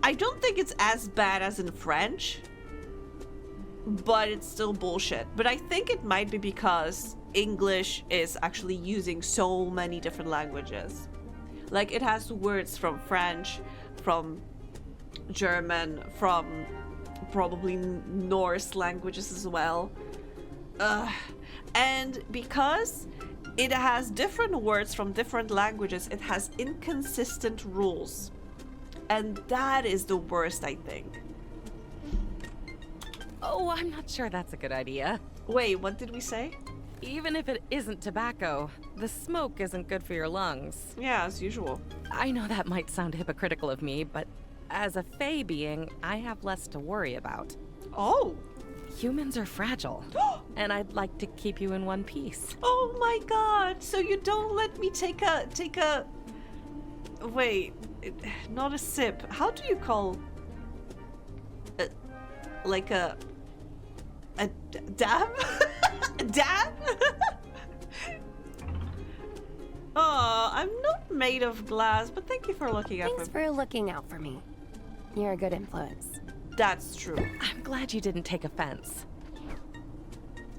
I don't think it's as bad as in French, but it's still bullshit. But I think it might be because English is actually using so many different languages. Like, it has words from French, from German, from probably Norse languages as well. And because it has different words from different languages, it has inconsistent rules. And that is the worst, I think. Oh, I'm not sure that's a good idea. Wait, what did we say? Even if it isn't tobacco, the smoke isn't good for your lungs. Yeah, as usual. I know that might sound hypocritical of me, but as a Fae being, I have less to worry about. Oh! Humans are fragile, and I'd like to keep you in one piece. Oh my god! So you don't let me take a... Wait, not a sip. How do you call... like a dab? A dab? Oh, I'm not made of glass, but thank you for looking out Thanks for looking out for me. You're a good influence. That's true. I'm glad you didn't take offense.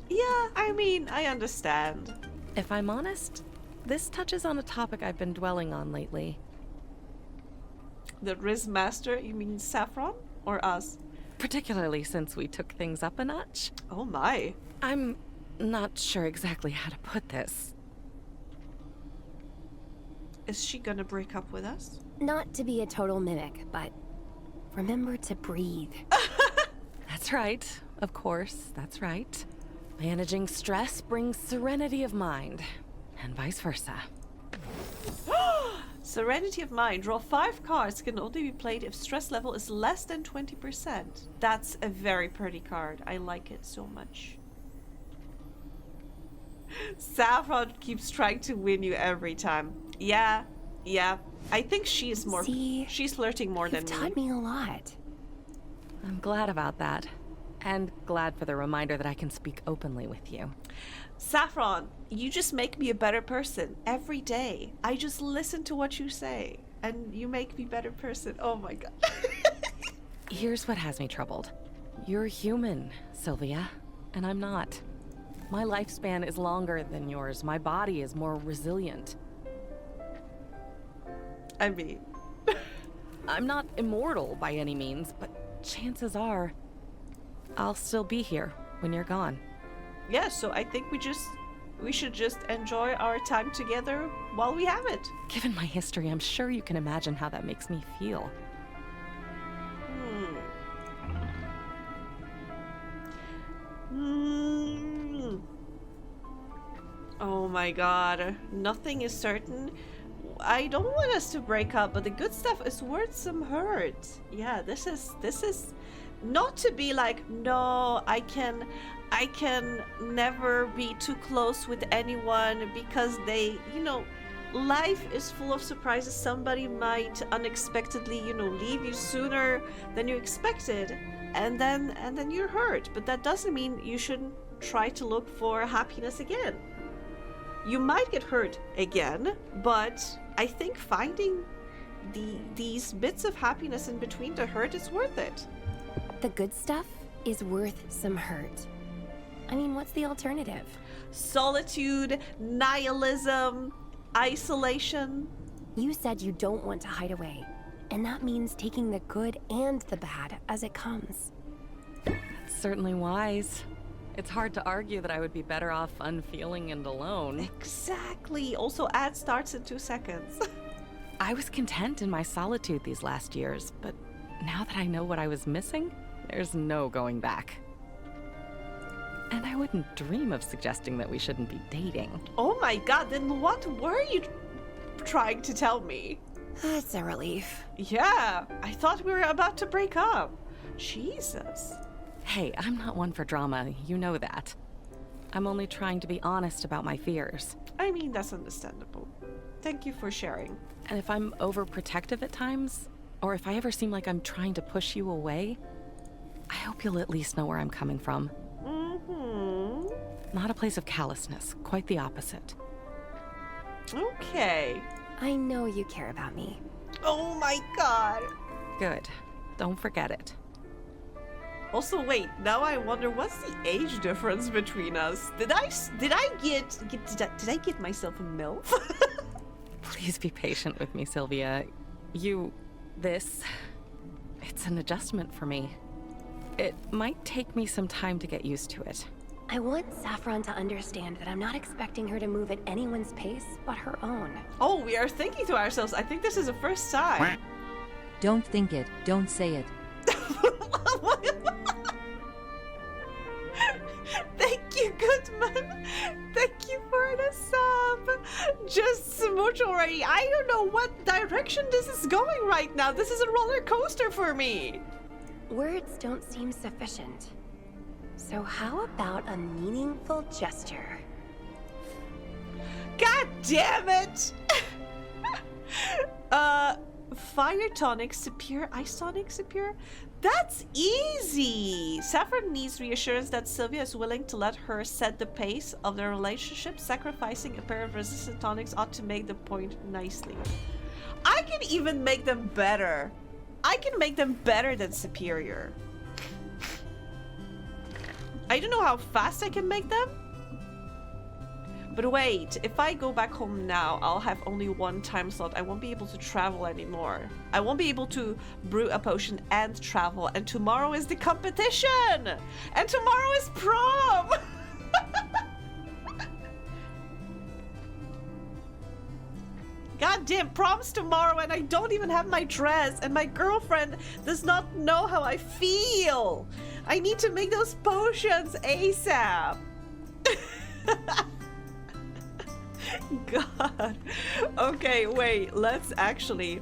Yeah, I mean, I understand. If I'm honest, this touches on a topic I've been dwelling on lately. The Riz Master, you mean Saffron? Or us? Particularly since we took things up a notch. Oh my. I'm not sure exactly how to put this. Is she gonna break up with us? Not to be a total mimic, but remember to breathe. That's right. Of course, that's right. Managing stress brings serenity of mind, and vice versa. Serenity of Mind. Draw 5 cards. Can only be played if stress level is less than 20%. That's a very pretty card. I like it so much. Saffron keeps trying to win you every time. Yeah. I think she's more... See, she's flirting more than You've me. taught me a lot. I'm glad about that. And glad for the reminder that I can speak openly with you. Saffron, you just make me a better person every day. I just listen to what you say, and you make me a better person. Oh my god. Here's what has me troubled. You're human, Sylvia, and I'm not. My lifespan is longer than yours. My body is more resilient. I mean... I'm not immortal by any means, but chances are I'll still be here when you're gone. Yeah, so I think we should just enjoy our time together while we have it. Given my history, I'm sure you can imagine how that makes me feel. Oh my god, nothing is certain. I don't want us to break up, but the good stuff is worth some hurt. Yeah, this is not to be like, no, I can never be too close with anyone because they, life is full of surprises. Somebody might unexpectedly, leave you sooner than you expected, and then you're hurt. But that doesn't mean you shouldn't try to look for happiness again. You might get hurt again, but I think finding these bits of happiness in between the hurt is worth it. The good stuff is worth some hurt. I mean, what's the alternative? Solitude, nihilism, isolation. You said you don't want to hide away, and that means taking the good and the bad as it comes. That's certainly wise. It's hard to argue that I would be better off unfeeling and alone. Exactly. Also, ad starts in 2 seconds. I was content in my solitude these last years, but now that I know what I was missing, there's no going back. And I wouldn't dream of suggesting that we shouldn't be dating. Oh my god, then what were you trying to tell me? It's a relief. Yeah, I thought we were about to break up. Jesus. Hey, I'm not one for drama, you know that. I'm only trying to be honest about my fears. I mean, that's understandable. Thank you for sharing. And if I'm overprotective at times, or if I ever seem like I'm trying to push you away, I hope you'll at least know where I'm coming from. Mm-hmm. Not a place of callousness, quite the opposite. Okay. I know you care about me. Oh my god. Good. Don't forget it. Also, wait, now I wonder what's the age difference between us? Did I get myself a MILF? Please be patient with me, Sylvia. It's an adjustment for me. It might take me some time to get used to it. I want Saffron to understand that I'm not expecting her to move at anyone's pace but her own. Oh, we are thinking to ourselves. I think this is the first time. Don't think it. Don't say it. Thank you, Goodman. Thank you for the sub. Just smooch already. I don't know what direction this is going right now. This is a roller coaster for me. Words don't seem sufficient. So how about a meaningful gesture? God damn it! Fire tonic, superior, ice tonic, superior? That's easy! Saffron needs reassurance that Sylvia is willing to let her set the pace of their relationship. Sacrificing a pair of resistant tonics ought to make the point nicely. I can even make them better. I can make them better than superior. I don't know how fast I can make them. But wait, if I go back home now, I'll have only 1 time slot. I won't be able to travel anymore. I won't be able to brew a potion and travel. And tomorrow is the competition! And tomorrow is prom! God damn, prom's tomorrow and I don't even have my dress. And my girlfriend does not know how I feel. I need to make those potions ASAP. God. Okay, wait. Let's actually...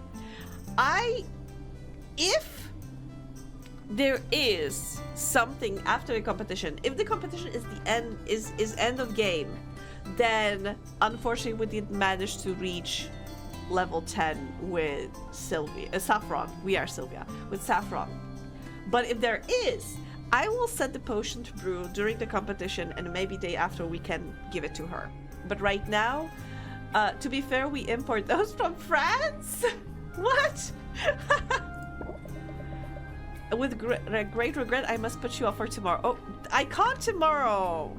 If there is something after the competition, if the competition is the end, is end of game, then unfortunately we didn't manage to reach level 10 with Saffron. We are Sylvia. With Saffron. But if there is, I will set the potion to brew during the competition and maybe day after we can give it to her. But right now, to be fair, we import those from France? What? With great regret, I must put you off for tomorrow. Oh, I can't tomorrow.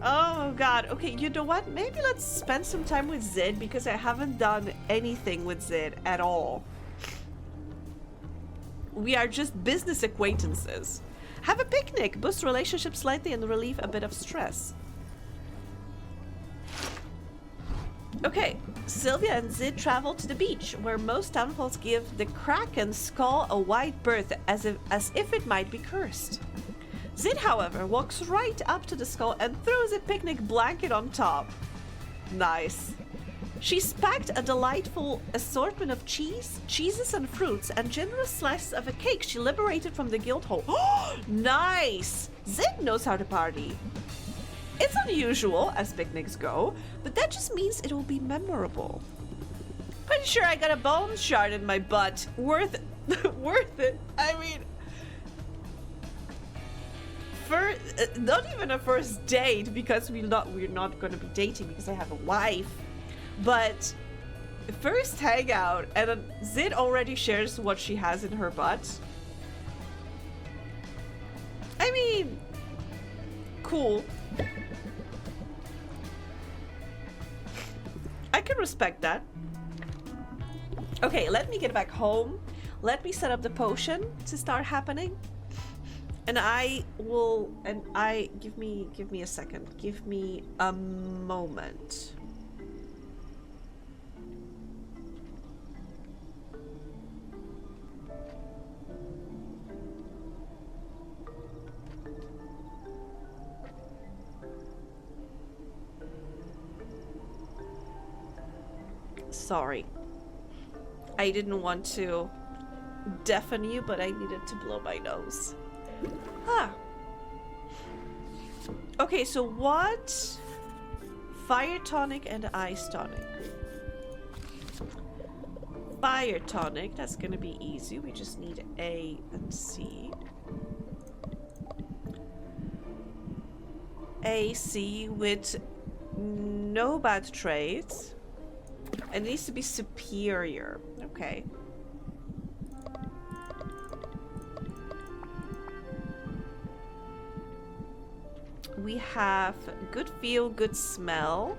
Oh god. Okay, you know what? Maybe let's spend some time with Zid because I haven't done anything with Zid at all. We are just business acquaintances. Have a picnic, boost relationships slightly and relieve a bit of stress. Okay, Sylvia and Zid travel to the beach, where most townfolk give the Kraken skull a wide berth as if it might be cursed. Zid, however, walks right up to the skull and throws a picnic blanket on top. Nice. She's packed a delightful assortment of cheeses and fruits, and generous slices of a cake she liberated from the guild hall. Oh, nice! Zid knows how to party. It's unusual as picnics go, but that just means it'll be memorable. Pretty sure I got a bone shard in my butt. Worth it. Worth it. I mean, not even a first date, because we're not going to be dating because I have a wife, but first hangout, and then Zid already shares what she has in her butt. I mean, cool. I can respect that. Okay, let me get back home. Let me set up the potion to start happening. And give me a second. Give me a moment. Sorry. I didn't want to deafen you, but I needed to blow my nose. Ah. Okay, so what? Fire tonic and ice tonic. Fire tonic, that's gonna be easy. We just need A and C. A, C with no bad traits. It needs to be superior. Okay. We have good feel, good smell.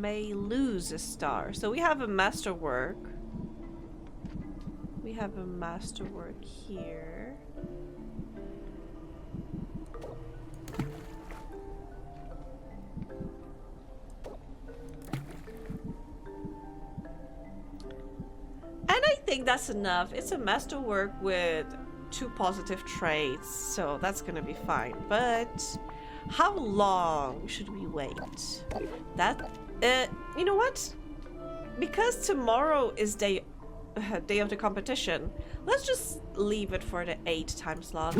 May lose a star. So we have a masterwork. We have a masterwork here. And I think that's enough. It's a masterwork with 2 positive traits, so that's gonna be fine. But how long should we wait? That, you know what? Because tomorrow is day of the competition, let's just leave it for the 8 time slot,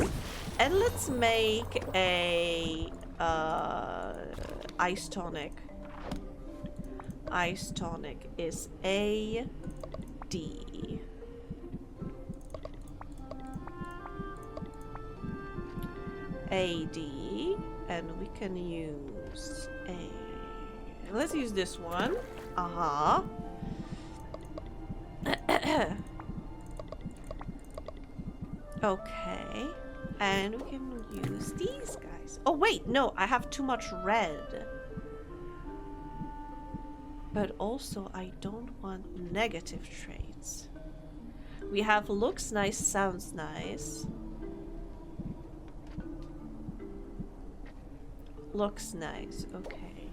and let's make a ice tonic. Ice tonic is A D. AD, and we can use a. Let's use this one. Uh-huh. Okay, and we can use these guys. Oh wait, no, I have too much red. But also, I don't want negative traits. We have looks nice, sounds nice. Looks nice, okay.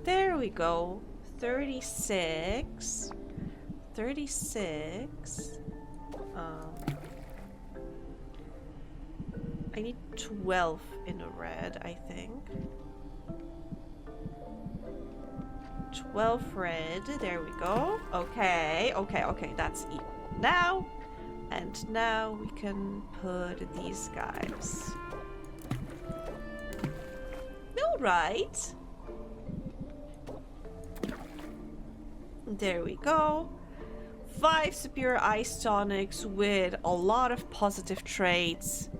There we go. 36. 36. I need 12 in a red, I think. 12 red, there we go. Okay, that's equal now. And now we can put these guys. Alright. There we go. 5 superior ice tonics with a lot of positive traits.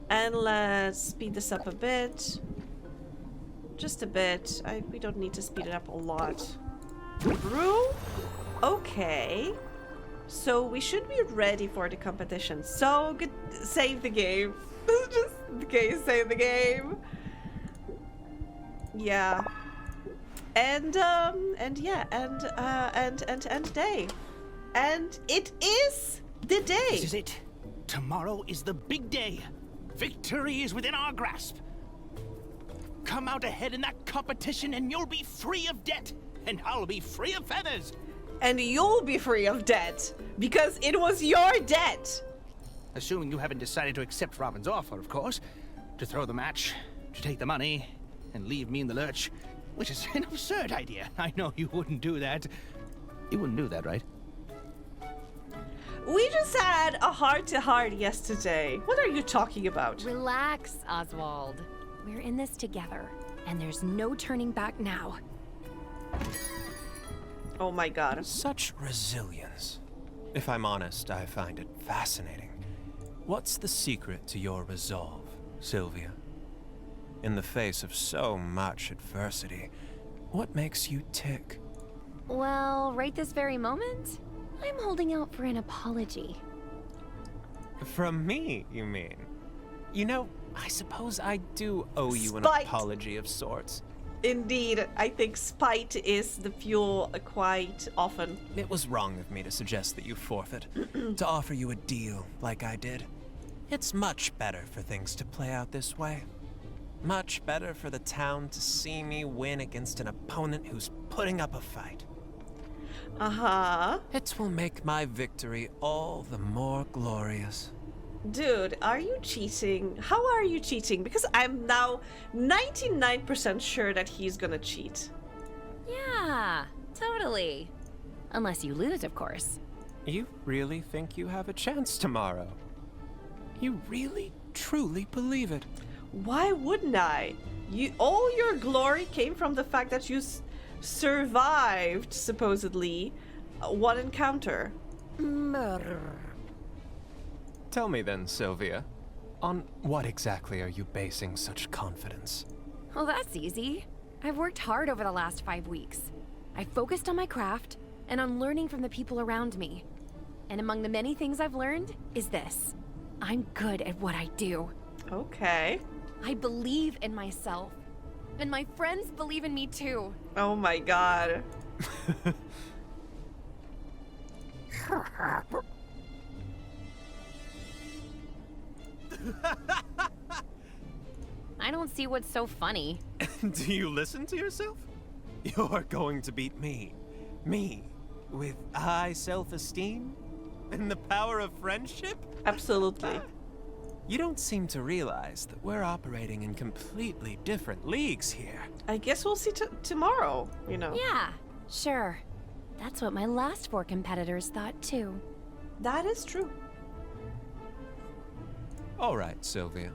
And let's speed this up a bit. Just a bit. We don't need to speed it up a lot. Brew? Okay. So we should be ready for the competition. So good. Save the game. Just okay, save the game. Yeah. And yeah, and day. And it is the day. This is it. Tomorrow is the big day. Victory is within our grasp. come out ahead in that competition and you'll be free of debt. And I'll be free of feathers. And you'll be free of debt, because it was your debt. Assuming you haven't decided to accept Robin's offer, of course. To throw the match, to take the money, and leave me in the lurch. Which is an absurd idea. I know you wouldn't do that. You wouldn't do that, right? We just had a heart-to-heart yesterday. What are you talking about? Relax, Oswald. We're in this together, and there's no turning back now. Oh my god. Such resilience. If I'm honest, I find it fascinating. What's the secret to your resolve, Sylvia? In the face of so much adversity, what makes you tick? Well, right this very moment, I'm holding out for an apology. From me, you mean? You know, I suppose I do owe you an Spite. apology of sorts. Indeed, I think spite is the fuel quite often. It was wrong of me to suggest that you forfeit, to offer you a deal like I did. It's much better for things to play out this way. Much better for the town to see me win against an opponent who's putting up a fight. Uh-huh. It will make my victory all the more glorious. Dude, are you cheating? How are you cheating? Because I'm now 99% sure that he's gonna cheat. Yeah, totally. Unless you lose, of course. You really think you have a chance tomorrow? You really, truly believe it? Why wouldn't I? All your glory came from the fact that you survived, supposedly, one encounter. Tell me then, Sylvia, on what exactly are you basing such confidence? Well, that's easy. I've worked hard over the last 5 weeks. I focused on my craft and on learning from the people around me. And among the many things I've learned is this. I'm good at what I do. Okay. I believe in myself. And my friends believe in me too. Oh my god. I don't see what's so funny. Do you listen to yourself? You're going to beat me. Me, with high self-esteem and the power of friendship? Absolutely. You don't seem to realize that we're operating in completely different leagues here. I guess we'll see tomorrow, you know. Yeah, sure. That's what my last 4 competitors thought too. That is true. All right, Sylvia.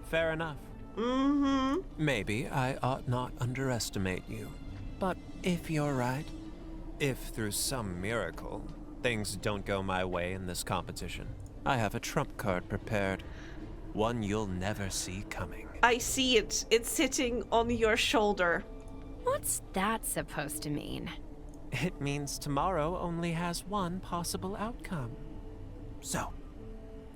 Fair enough. Mm-hmm. Maybe I ought not underestimate you. But if you're right, if through some miracle things don't go my way in this competition, I have a trump card prepared. One you'll never see coming. I see it. It's sitting on your shoulder. What's that supposed to mean? It means tomorrow only has one possible outcome. So,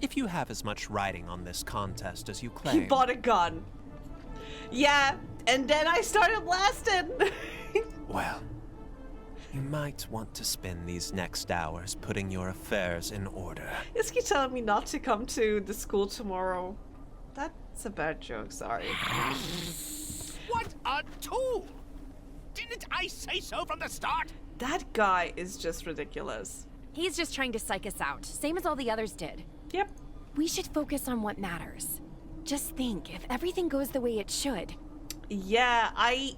if you have as much riding on this contest as you claim... He bought a gun. Yeah, and then I started blasting. Well, you might want to spend these next hours putting your affairs in order. Is he telling me not to come to the school tomorrow? That's a bad joke, sorry. What a tool! Didn't I say so from the start? That guy is just ridiculous. He's just trying to psych us out, same as all the others did. Yep. We should focus on what matters. Just think, if everything goes the way it should. Yeah, I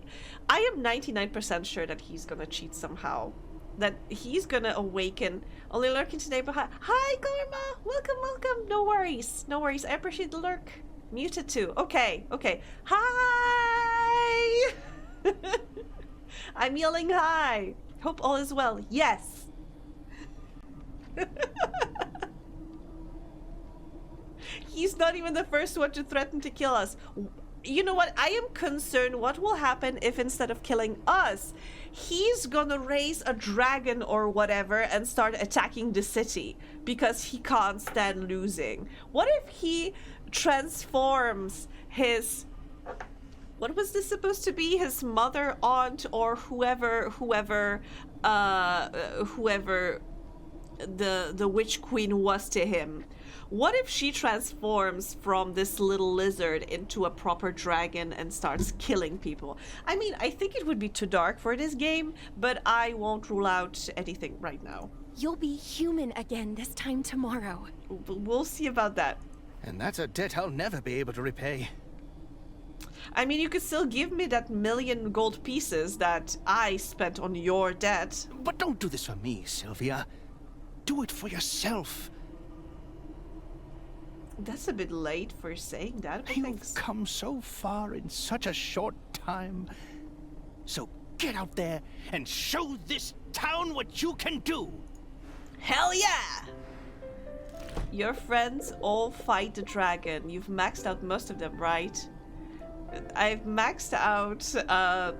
am 99% sure that he's gonna cheat somehow. That he's gonna awaken. Only lurking today behind. Hi, Garma! Welcome, welcome. No worries. No worries. I appreciate the lurk. Muted too. Okay, okay. Hi! I'm yelling hi. Hope all is well. Yes. He's not even the first one to threaten to kill us. You know what? I am concerned what will happen if instead of killing us, he's gonna raise a dragon or whatever and start attacking the city because he can't stand losing. What if he transforms his... What was this supposed to be? His mother, aunt, or whoever the witch queen was to him. What if she transforms from this little lizard into a proper dragon and starts killing people? I mean, I think it would be too dark for this game, but I won't rule out anything right now. You'll be human again this time tomorrow. We'll see about that. And that's a debt I'll never be able to repay. I mean, you could still give me that 1,000,000 gold pieces that I spent on your debt. But don't do this for me, Sylvia. Do it for yourself. That's a bit late for saying that, but You've thanks. come so far in such a short time. So get out there and show this town what you can do. Hell yeah! Your friends all fight the dragon. You've maxed out most of them, right? I've maxed out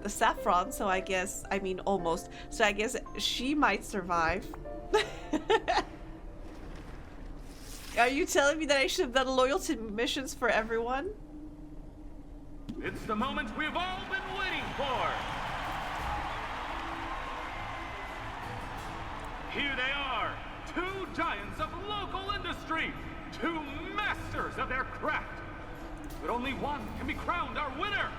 the Saffron, so I mean almost. So I guess she might survive. Are you telling me that I should have done loyalty missions for everyone? It's the moment we've all been waiting for! Here they are, two giants of local industry, two masters of their craft. But only one can be crowned our winner.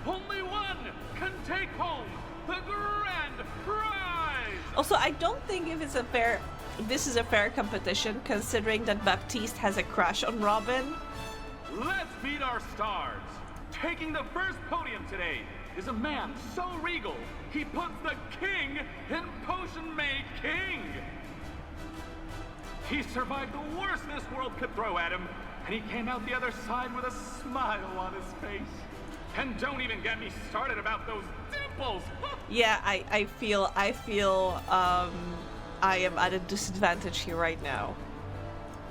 Only one can take home the grand prize. Also, I don't think this is a fair competition, considering that Baptiste has a crush on Robin. Let's meet our stars. Taking the first podium today is a man so regal, he puts the king in potion-made king. He survived the worst this world could throw at him, and he came out the other side with a smile on his face. And don't even get me started about those dimples. Yeah, I feel I am at a disadvantage here right now.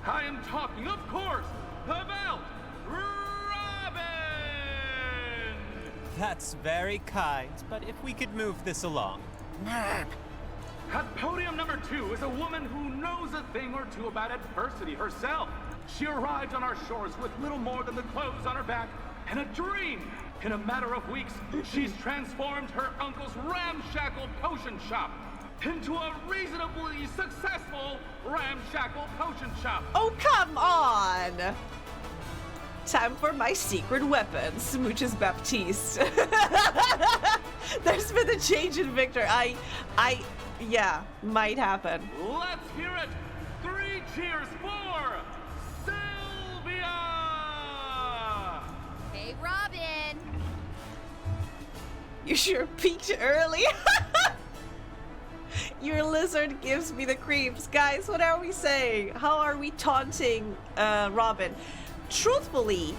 I am talking, of course, about Robin! That's very kind, but if we could move this along. At podium number 2 is a woman who knows a thing or two about adversity herself. She arrived on our shores with little more than the clothes on her back and a dream. In a matter of weeks, she's transformed her uncle's ramshackle potion shop into a reasonably successful ramshackle potion shop. Oh, come on! Time for my secret weapon, Smooches Baptiste. There's been a change in Victor. Yeah, might happen. Let's hear it! 3 cheers for Sylvia! Hey, Robin! You sure peaked early. Your lizard gives me the creeps. Guys, what are we saying? How are we taunting Robin? Truthfully,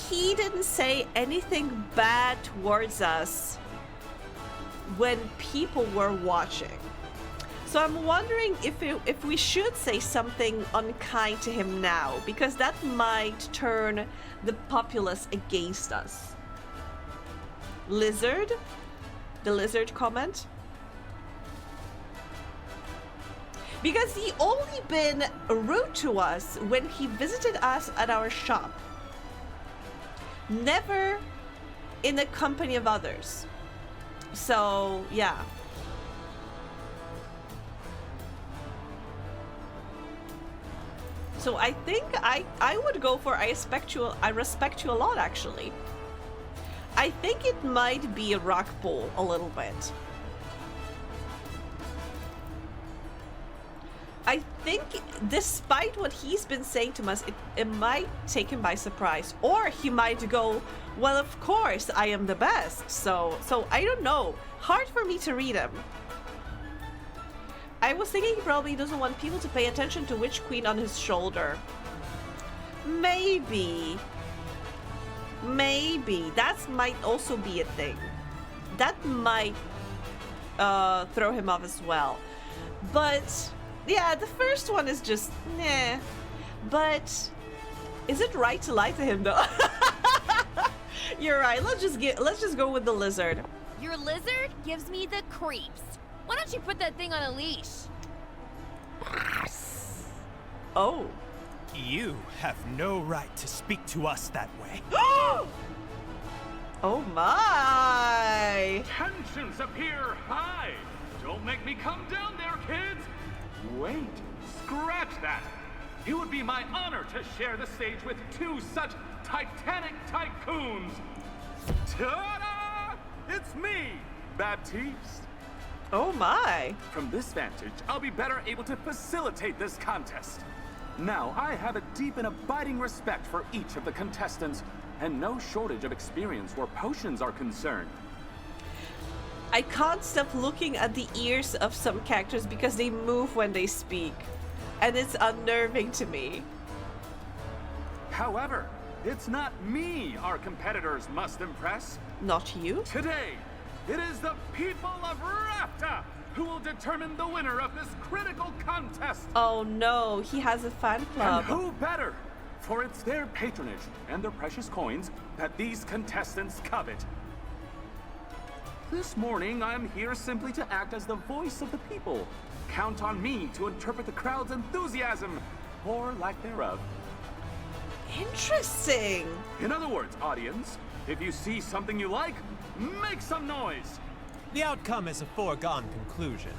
he didn't say anything bad towards us when people were watching. So I'm wondering if we should say something unkind to him now, because that might turn the populace against us. Lizard? The lizard comment? Because he only been rude to us when he visited us at our shop. Never in the company of others. So, yeah. So I think I would go for I respect you a lot, actually. I think it might be a rock pull a little bit. I think despite what he's been saying to us, it might take him by surprise. Or he might go, well, of course, I am the best. So I don't know. Hard for me to read him. I was thinking he probably doesn't want people to pay attention to Witch Queen on his shoulder. Maybe. Maybe. That might also be a thing. That might throw him off as well. But yeah, the first one is just nah. But is it right to lie to him though? You're right. Let's just go with the lizard. Your lizard gives me the creeps. Why don't you put that thing on a leash? Oh. You have no right to speak to us that way. Oh my! Tensions appear high. Don't make me come down there, kids. Wait, scratch that. It would be my honor to share the stage with two such titanic tycoons. Ta-da! It's me, Baptiste. Oh my. From this vantage, I'll be better able to facilitate this contest. Now, I have a deep and abiding respect for each of the contestants, and no shortage of experience where potions are concerned. I can't stop looking at the ears of some characters because they move when they speak. And it's unnerving to me. However, it's not me our competitors must impress. Not you? Today, it is the people of Rafta who will determine the winner of this critical contest. Oh no, he has a fan club. And who better? For it's their patronage and their precious coins that these contestants covet. This morning, I'm here simply to act as the voice of the people. Count on me to interpret the crowd's enthusiasm, or lack thereof. Interesting. In other words, audience, if you see something you like, make some noise. The outcome is a foregone conclusion.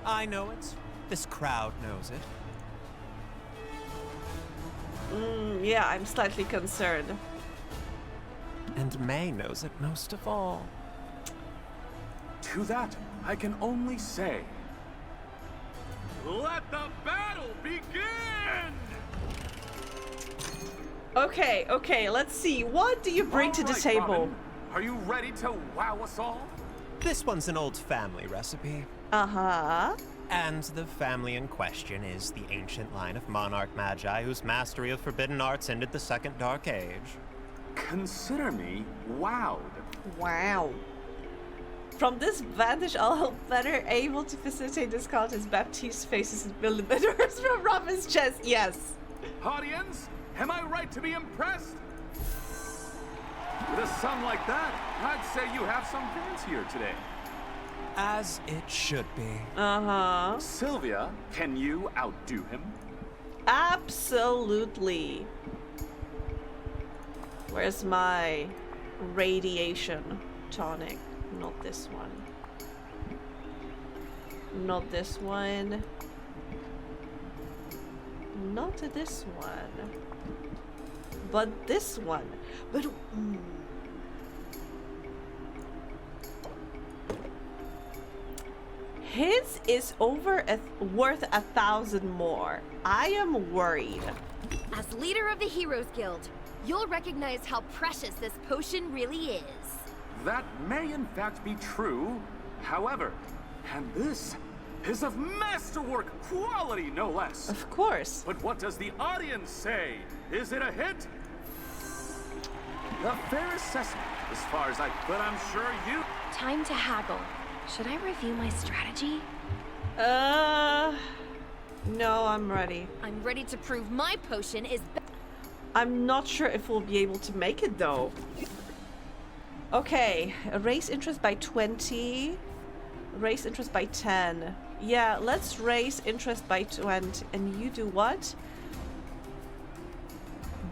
I know it. This crowd knows it. Yeah, I'm slightly concerned. And May knows it most of all. To that, I can only say, let the battle begin! Okay, let's see. What do you bring to the table? Robin, are you ready to wow us all? This one's an old family recipe. Uh-huh. And the family in question is the ancient line of monarch magi whose mastery of forbidden arts ended the Second Dark Age. Consider me wowed. Wow. From this vantage, I'll better able to facilitate this contest. Baptiste faces millimeters from Robin's chest. Yes. Audience, am I right to be impressed? With a sum like that, I'd say you have some fans here today. As it should be. Uh-huh. Sylvia, can you outdo him? Absolutely. Where's my radiation tonic? Not this one. Not this one. Not this one. But this one. But his is worth 1,000 more. I am worried. As leader of the Heroes Guild, you'll recognize how precious this potion really is. That may in fact be true. However, and this is of masterwork quality, no less. Of course. But what does the audience say? Is it a hit? A fair assessment, as far as but I'm sure you... Time to haggle. Should I review my strategy? No, I'm ready. I'm ready to prove my potion is I'm not sure if we'll be able to make it though. Okay, raise interest by 20. Raise interest by 10. Yeah, let's raise interest by 20. And you do what?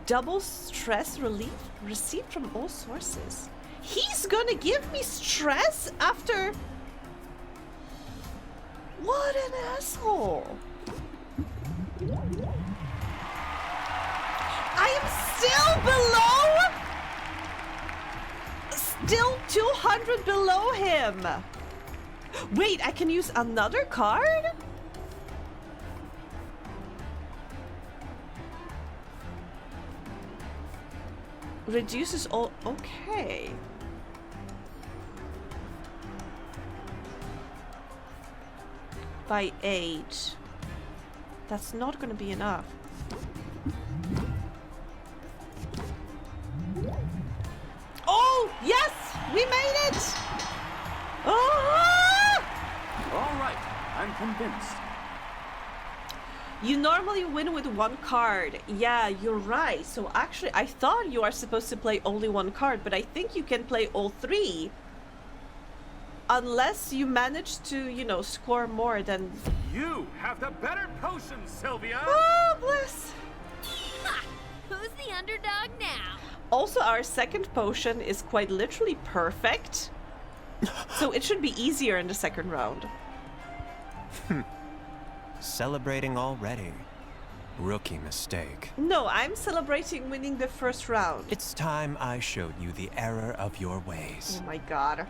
Double stress relief received from all sources. He's gonna give me stress after... What an asshole. I am still below... Still 200 below him. Wait, I can use another card? Reduces all... Okay. By 8. That's not gonna be enough. Oh, yes! We made it! Ah! All right, I'm convinced. You normally win with one card. Yeah, you're right. So actually, I thought you are supposed to play only one card, but I think you can play all three. Unless you manage to, you know, score more than... You have the better potion, Sylvia! Oh, bless! Ha! Who's the underdog now? Also, our second potion is quite literally perfect. So it should be easier in the second round. Celebrating already. Rookie mistake. No, I'm celebrating winning the first round. It's time I showed you the error of your ways. Oh my god.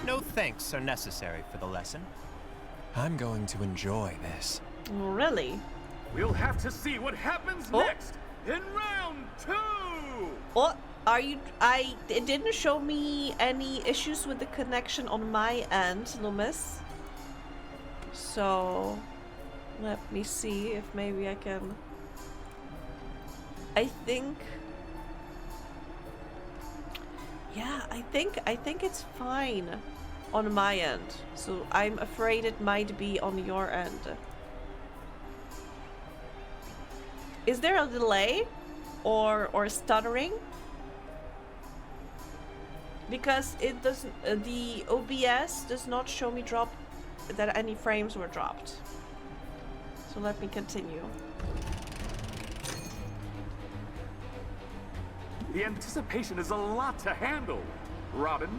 No thanks are necessary for the lesson. I'm going to enjoy this. Really? We'll have to see what happens next in round 2! What? Are you... It didn't show me any issues with the connection on my end, Loomis. So... Let me see if maybe I can... I think... Yeah, I think it's fine on my end. So I'm afraid it might be on your end. Is there a delay or stuttering? Because it doesn't, the OBS does not show me that any frames were dropped. So let me continue. The anticipation is a lot to handle. Robin,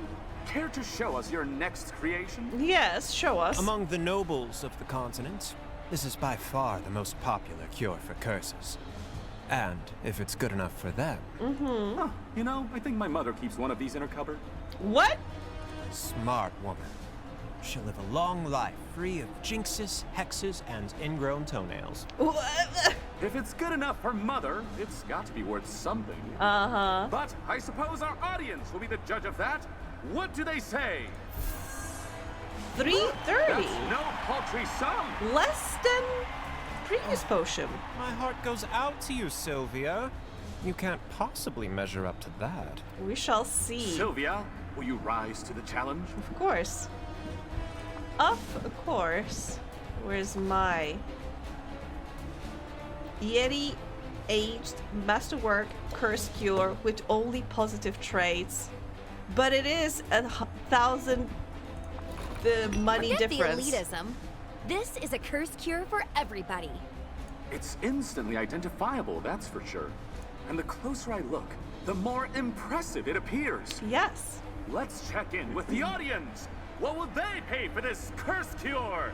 care to show us your next creation? Yes, show us. Among the nobles of the continent, this is by far the most popular cure for curses. And if it's good enough for them... Mm-hmm. Huh, you know, I think my mother keeps one of these in her cupboard. What? Smart woman. She'll live a long life, free of jinxes, hexes, and ingrown toenails. If it's good enough for Mother, it's got to be worth something. Uh-huh. But I suppose our audience will be the judge of that. What do they say? 330. That's no paltry sum. Less than previous potion. My heart goes out to you, Sylvia. You can't possibly measure up to that. We shall see. Sylvia, will you rise to the challenge? Of course. Of course. Where's my Yeti aged masterwork curse cure with only positive traits, but it is 1,000 money Forget difference. the elitism. This is a curse cure for everybody. It's instantly identifiable, that's for sure. And the closer I look, the more impressive it appears. Yes. Let's check in with the audience. What would they pay for this curse cure?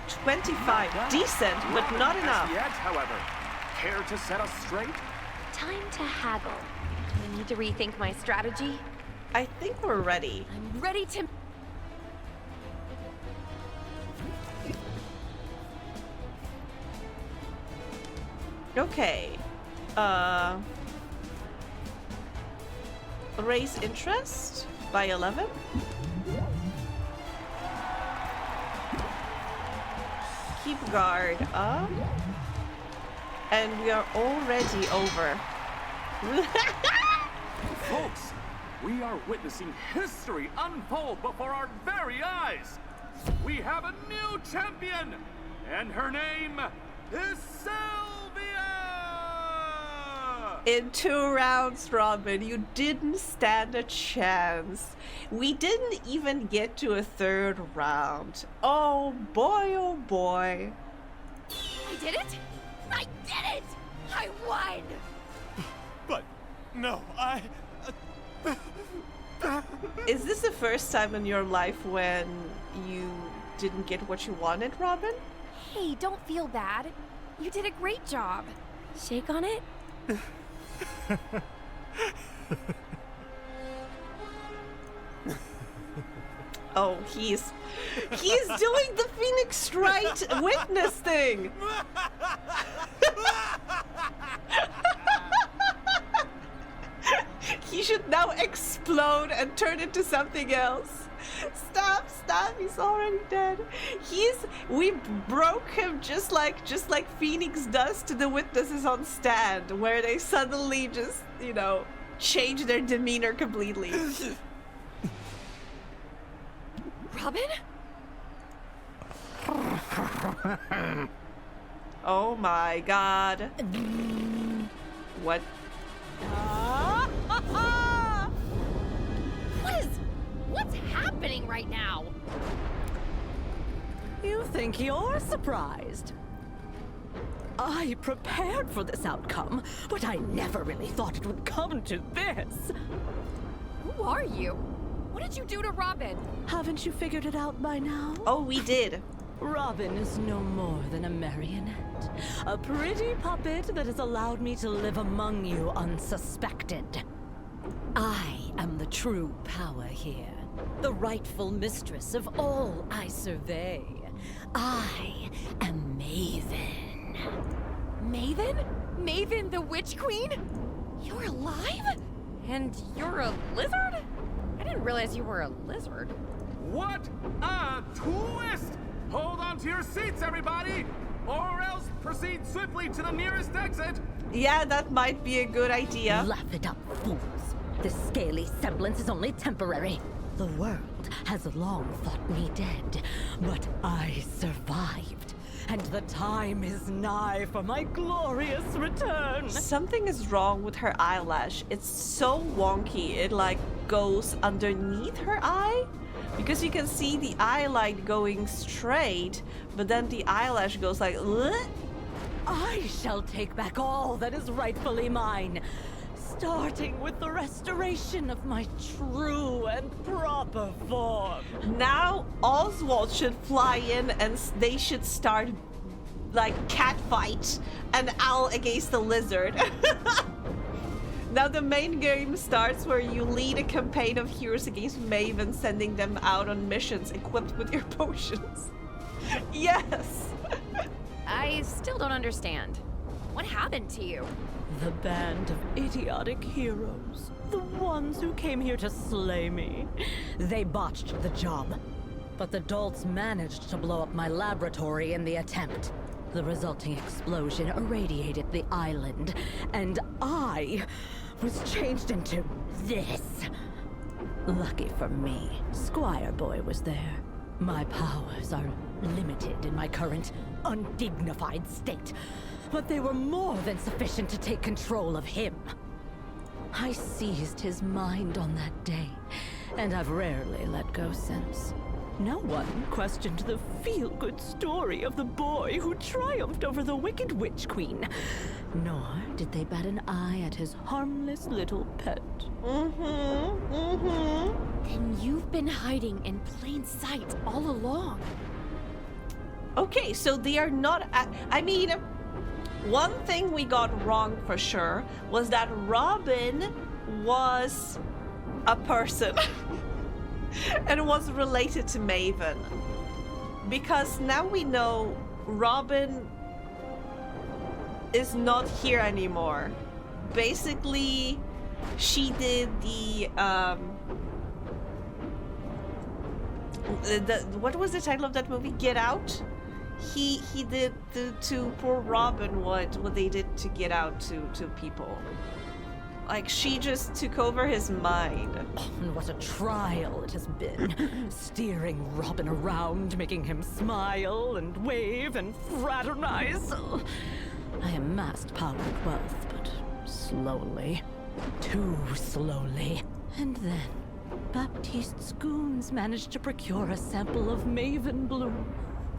25. Decent, but not enough. Yet, however, care to set us straight? Time to haggle. I need to rethink my strategy. I think we're ready. I'm ready to... Okay. Raise interest by 11. Keep guard up. And we are already over. Folks, we are witnessing history unfold before our very eyes. We have a new champion, and her name is Sylvia! In 2 rounds, Robin, you didn't stand a chance. We didn't even get to a 3rd round. Oh boy, oh boy. I did it! I did it! I won! But, no, Is this the first time in your life when you didn't get what you wanted, Robin? Hey, don't feel bad. You did a great job. Shake on it? Oh, he's doing the Phoenix Strike witness thing. He should now explode and turn into something else. Stop, he's already dead. We broke him just like Phoenix does to the witnesses on stand, where they suddenly just, change their demeanor completely. Robin? Oh my god. What? What's happening right now? You think you're surprised? I prepared for this outcome, but I never really thought it would come to this. Who are you? What did you do to Robin? Haven't you figured it out by now? Oh, we did. Robin is no more than a marionette. A pretty puppet that has allowed me to live among you unsuspected. I am the true power here. The rightful mistress of all I survey. I am Maven. Maven? Maven the Witch Queen? You're alive? And you're a lizard? I didn't realize you were a lizard. What a twist! Hold on to your seats, everybody! Or else proceed swiftly to the nearest exit! Yeah, that might be a good idea. Laugh it up, fools. This scaly semblance is only temporary. The world has long thought me dead, but I survived. And the time is nigh for my glorious return. Something is wrong with her eyelash. It's so wonky. It like goes underneath her eye. Because you can see the eyelid going straight, but then the eyelash goes like, "Bleh." I shall take back all that is rightfully mine, starting with the restoration of my true and proper form. Now Oswald should fly in and they should start like cat fight, an owl against the lizard. Now the main game starts where you lead a campaign of heroes against Maven, sending them out on missions equipped with your potions. Yes! I still don't understand. What happened to you? The band of idiotic heroes. The ones who came here to slay me. They botched the job. But the dolts managed to blow up my laboratory in the attempt. The resulting explosion irradiated the island, and I was changed into this. Lucky for me, Squire Boy was there. My powers are limited in my current undignified state, but they were more than sufficient to take control of him. I seized his mind on that day, and I've rarely let go since. No one questioned the feel-good story of the boy who triumphed over the wicked Witch Queen, nor did they bat an eye at his harmless little pet. Then you've been hiding in plain sight all along. Okay, so they are not... I mean, one thing we got wrong for sure was that Robin was a person. And was related to Maven. Because now we know Robin is not here anymore. Basically, she did the what was the title of that movie? Get Out? He did to poor Robin what they did to Get Out to people. Like, she just took over his mind. Oh, and what a trial it has been. Steering Robin around, making him smile and wave and fraternize. I amassed power and wealth, but slowly. Too slowly. And then, Baptiste's goons managed to procure a sample of Maven Bloom.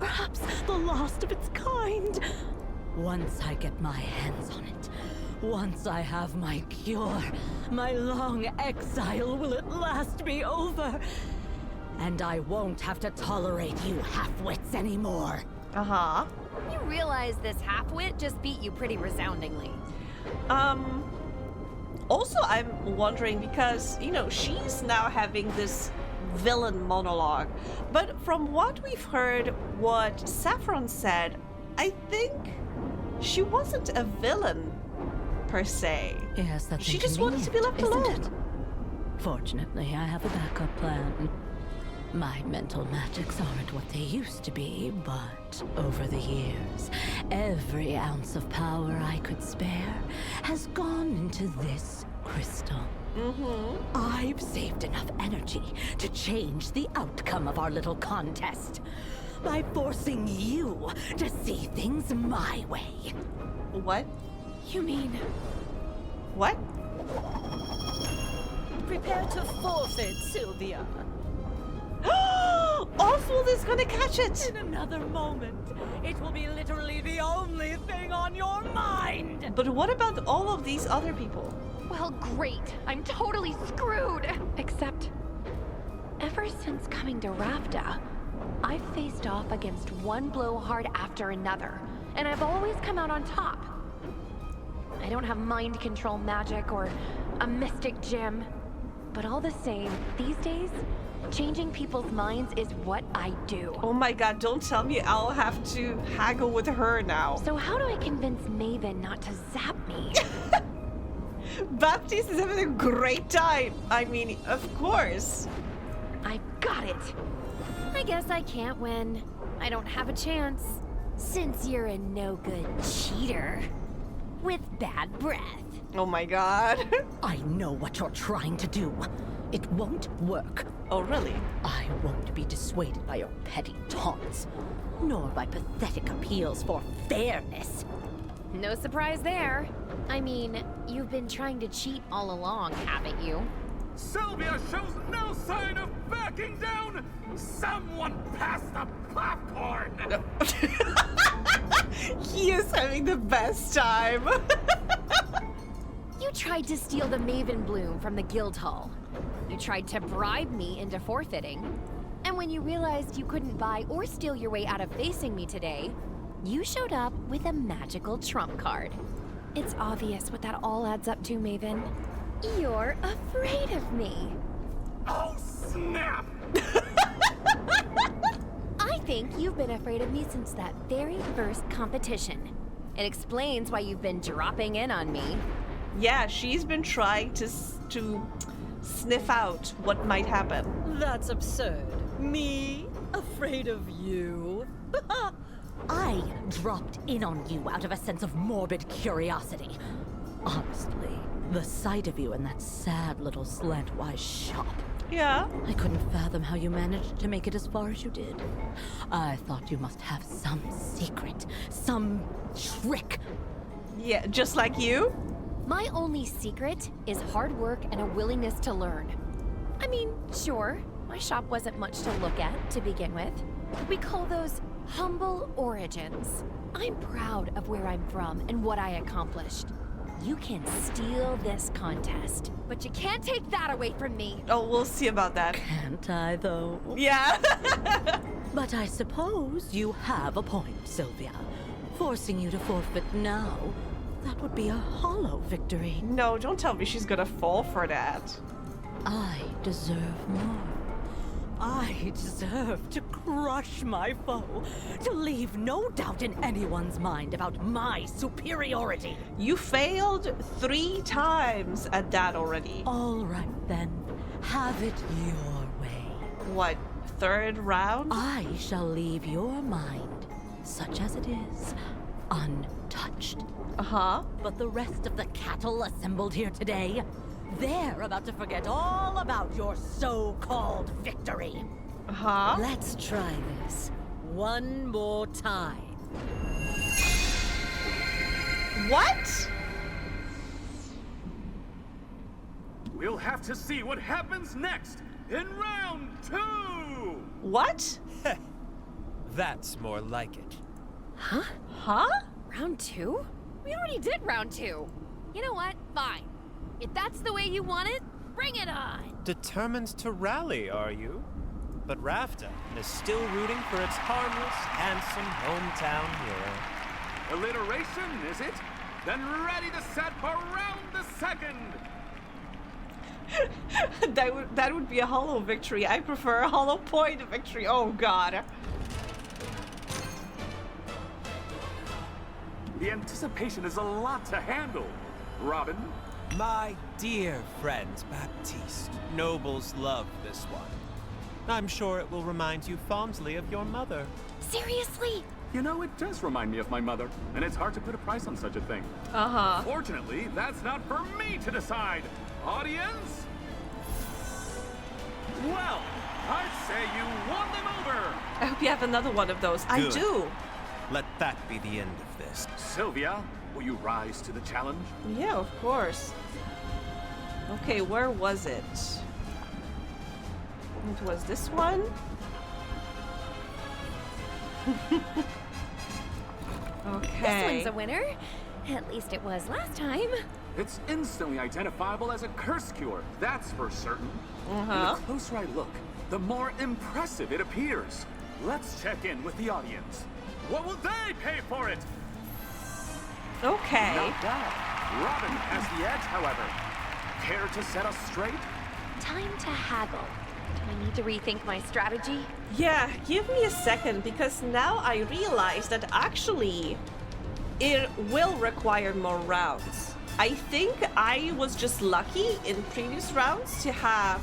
Perhaps the last of its kind. Once I get my hands on it, once I have my cure, my long exile will at last be over. And I won't have to tolerate you half-wits anymore. Uh-huh. You realize this half-wit just beat you pretty resoundingly. Also, I'm wondering because, you know, she's now having this villain monologue. But from what we've heard, what Saffron said, I think she wasn't a villain per se. Yes, that's she just wanted to be left isn't alone. it? Fortunately, I have a backup plan. My mental magics aren't what they used to be, but over the years, every ounce of power I could spare has gone into this crystal. I've saved enough energy to change the outcome of our little contest by forcing you to see things my way. What? You mean... What? Prepare to forfeit, Sylvia. Oswald is gonna catch it! In another moment, it will be literally the only thing on your mind! But what about all of these other people? Well, great. I'm totally screwed. Except, ever since coming to Ravda, I've faced off against one blowhard after another, and I've always come out on top. I don't have mind control magic or a mystic gem, but all the same, these days, changing people's minds is what I do. Oh my god, don't tell me I'll have to haggle with her now. So how do I convince Maven not to zap me? Baptiste is having a great time. I mean, of course. I got it. I guess I can't win. I don't have a chance. Since you're a no-good cheater. With bad breath. Oh my god. I know what you're trying to do. It won't work. Oh, really? I won't be dissuaded by your petty taunts, nor by pathetic appeals for fairness. No surprise there. I mean, you've been trying to cheat all along, haven't you? Sylvia shows no sign of backing down! Someone pass the popcorn! He is having the best time. You tried to steal the Maven Bloom from the guild hall. You tried to bribe me into forfeiting. And when you realized you couldn't buy or steal your way out of facing me today, you showed up with a magical trump card. It's obvious what that all adds up to, Maven. You're afraid of me. Oh, snap! I think you've been afraid of me since that very first competition. It explains why you've been dropping in on me. Yeah, she's been trying to sniff out what might happen. That's absurd. Me? Afraid of you? I dropped in on you out of a sense of morbid curiosity. Honestly, the sight of you in that sad little slantwise shop. Yeah? I couldn't fathom how you managed to make it as far as you did. I thought you must have some secret, some trick. Yeah, just like you? My only secret is hard work and a willingness to learn. I mean, sure, my shop wasn't much to look at to begin with. We call those humble origins. I'm proud of where I'm from and what I accomplished. You can steal this contest, but you can't take that away from me. Oh, we'll see about that. Can't I, though? Yeah. But I suppose you have a point, Sylvia. Forcing you to forfeit now, that would be a hollow victory. No, don't tell me she's gonna fall for that. I deserve more. I deserve to crush my foe, to leave no doubt in anyone's mind about my superiority. You failed 3 times at that already. All right, then. Have it your way. What, 3rd round? I shall leave your mind, such as it is, untouched. Uh-huh. But the rest of the cattle assembled here today, they're about to forget all about your so-called victory. Uh-huh. Let's try this one more time. What? We'll have to see what happens next in round 2! What? That's more like it. Huh? Huh? Round 2? We already did round 2. You know what? Fine. If that's the way you want it, bring it on. Determined to rally, are you? But Rafta is still rooting for its harmless, handsome hometown hero. Alliteration, is it? Then ready to set for round the 2nd! that would be a hollow victory. I prefer a hollow point victory. Oh god. The anticipation is a lot to handle. Robin? My dear friend Baptiste, nobles love this one. I'm sure it will remind you fondly of your mother. Seriously? You know, it does remind me of my mother, and it's hard to put a price on such a thing. Uh-huh. Fortunately, that's not for me to decide. Audience? Well, I'd say you won them over. I hope you have another one of those. I Good. do. Let that be the end of this. Sylvia, will you rise to the challenge? Yeah, of course. Okay, where was it? It was this one? Okay. This one's a winner. At least it was last time. It's instantly identifiable as a curse cure, that's for certain. Uh-huh. And the closer I look, the more impressive it appears. Let's check in with the audience. What will they pay for it? Okay. Not bad. Robin has the edge, however. Care to set us straight? Time to haggle. Do I need to rethink my strategy? Yeah, give me a second, because now I realize that actually it will require more rounds. I think I was just lucky in previous rounds to have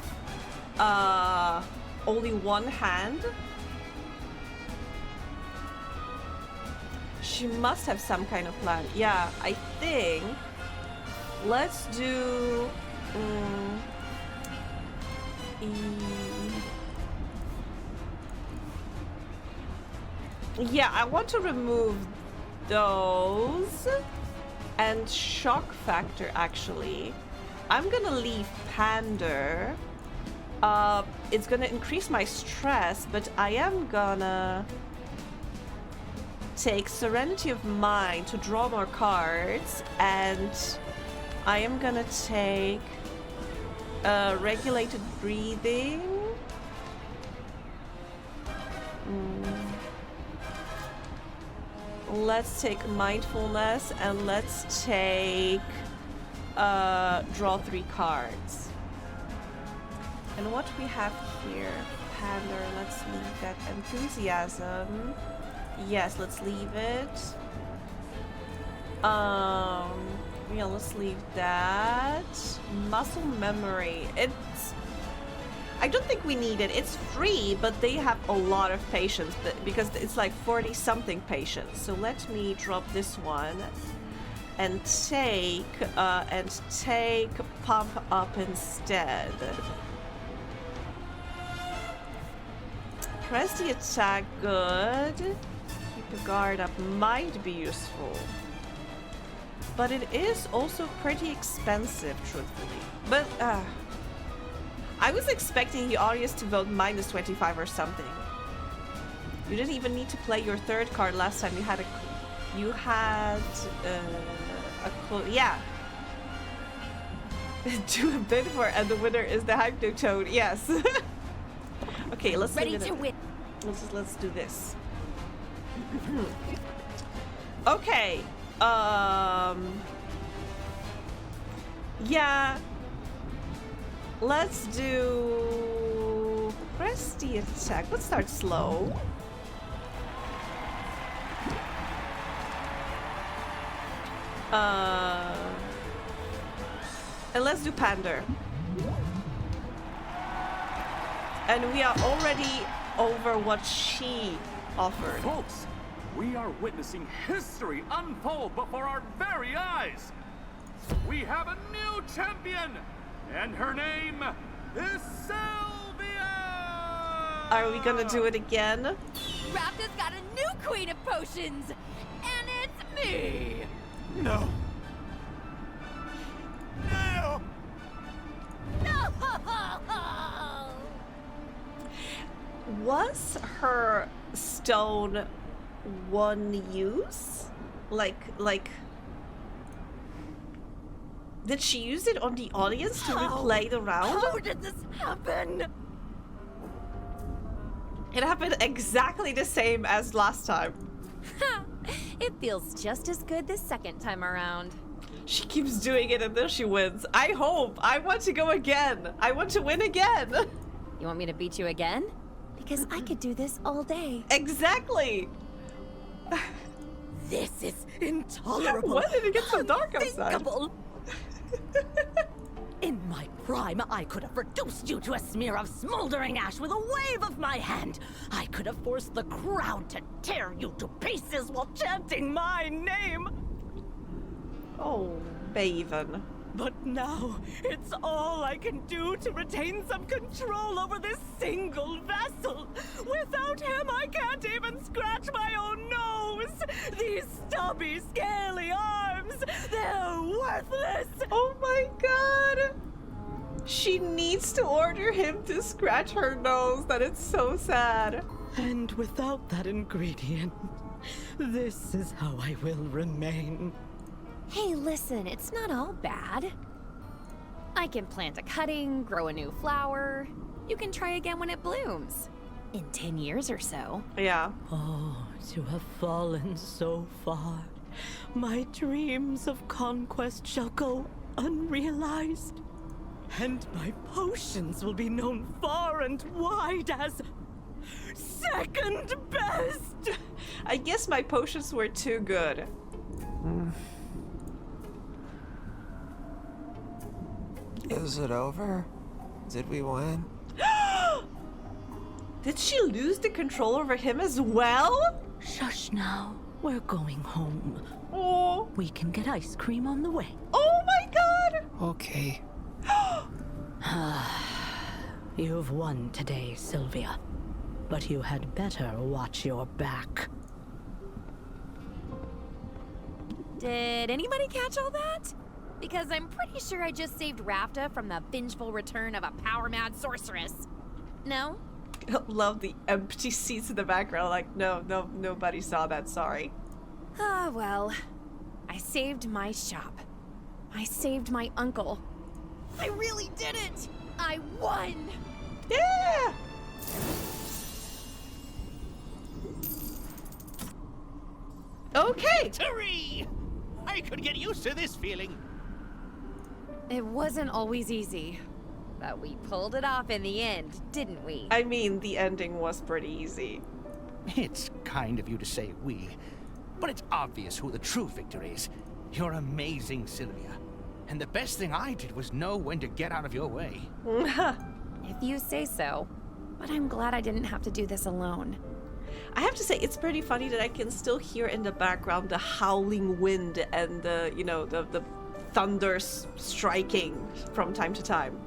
only one hand. She must have some kind of plan. Yeah, I think let's do yeah, I want to remove those and shock factor actually. I'm gonna leave pander. It's gonna increase my stress, but I am gonna take serenity of mind to draw more cards, and I am gonna take regulated breathing. Let's take mindfulness, and let's take draw 3 cards. And what we have here, pander, let's leave that. Enthusiasm, yes, let's leave it. Yeah, let's leave that. Muscle memory, it's, I don't think we need it. It's free, but they have a lot of patience because it's like 40 something patience. So let me drop this one and take pump up instead. Press the attack, good. Keep a guard up might be useful. But it is also pretty expensive, truthfully. But I was expecting the audience to vote minus 25 or something. You didn't even need to play your third card last time. You had a yeah. Do a bid for, and the winner is the Hypnotoad. Yes. Okay, let's ready to win. Let's do this. Okay. Yeah. Let's do press the attack. Let's start slow. And let's do pander. And we are already over what she offered. Folks, we are witnessing history unfold before our very eyes. We have a new champion, and her name is Sylvia! Are we gonna do it again? Raptor's got a new queen of potions, and it's me! No. No! No! Was her stone one use? Like, did she use it on the audience to replay the round? How did this happen? It happened exactly the same as last time. It feels just as good this second time around. She keeps doing it until she wins. I hope. I want to go again. I want to win again. You want me to beat you again? Because I could do this all day. Exactly. This is intolerable. When did it get so dark outside? In my prime, I could have reduced you to a smear of smoldering ash with a wave of my hand. I could have forced the crowd to tear you to pieces while chanting my name. Oh, Baven. But now, it's all I can do to retain some control over this single vessel. Without him, I can't even scratch my own nose. These stubby, scaly arms, they're worthless. Oh my god. She needs to order him to scratch her nose. That is so sad. And without that ingredient, this is how I will remain. Hey, listen, it's not all bad. I can plant a cutting, grow a new flower. You can try again when it blooms. in 10 years or so. Yeah. Oh, to have fallen so far. My dreams of conquest shall go unrealized. And my potions will be known far and wide as second best. I guess my potions were too good. Is it over? Did we win? Did she lose the control over him as well? Shush now. We're going home. Oh. We can get ice cream on the way. Oh my god! Okay. You've won today, Sylvia. But you had better watch your back. Did anybody catch all that? Because I'm pretty sure I just saved Rafta from the vengeful return of a power-mad sorceress. No? Love the empty seats in the background. Like, no, nobody saw that. Sorry. Ah, well. I saved my shop. I saved my uncle. I really did it! I won! Yeah! Okay! Victory! I could get used to this feeling. It wasn't always easy. But we pulled it off in the end, didn't we? I mean, the ending was pretty easy. It's kind of you to say we, but it's obvious who the true victor is. You're amazing, Sylvia. And the best thing I did was know when to get out of your way. If you say so. But I'm glad I didn't have to do this alone. I have to say, it's pretty funny that I can still hear in the background the howling wind and the, you know, the thunder striking from time to time.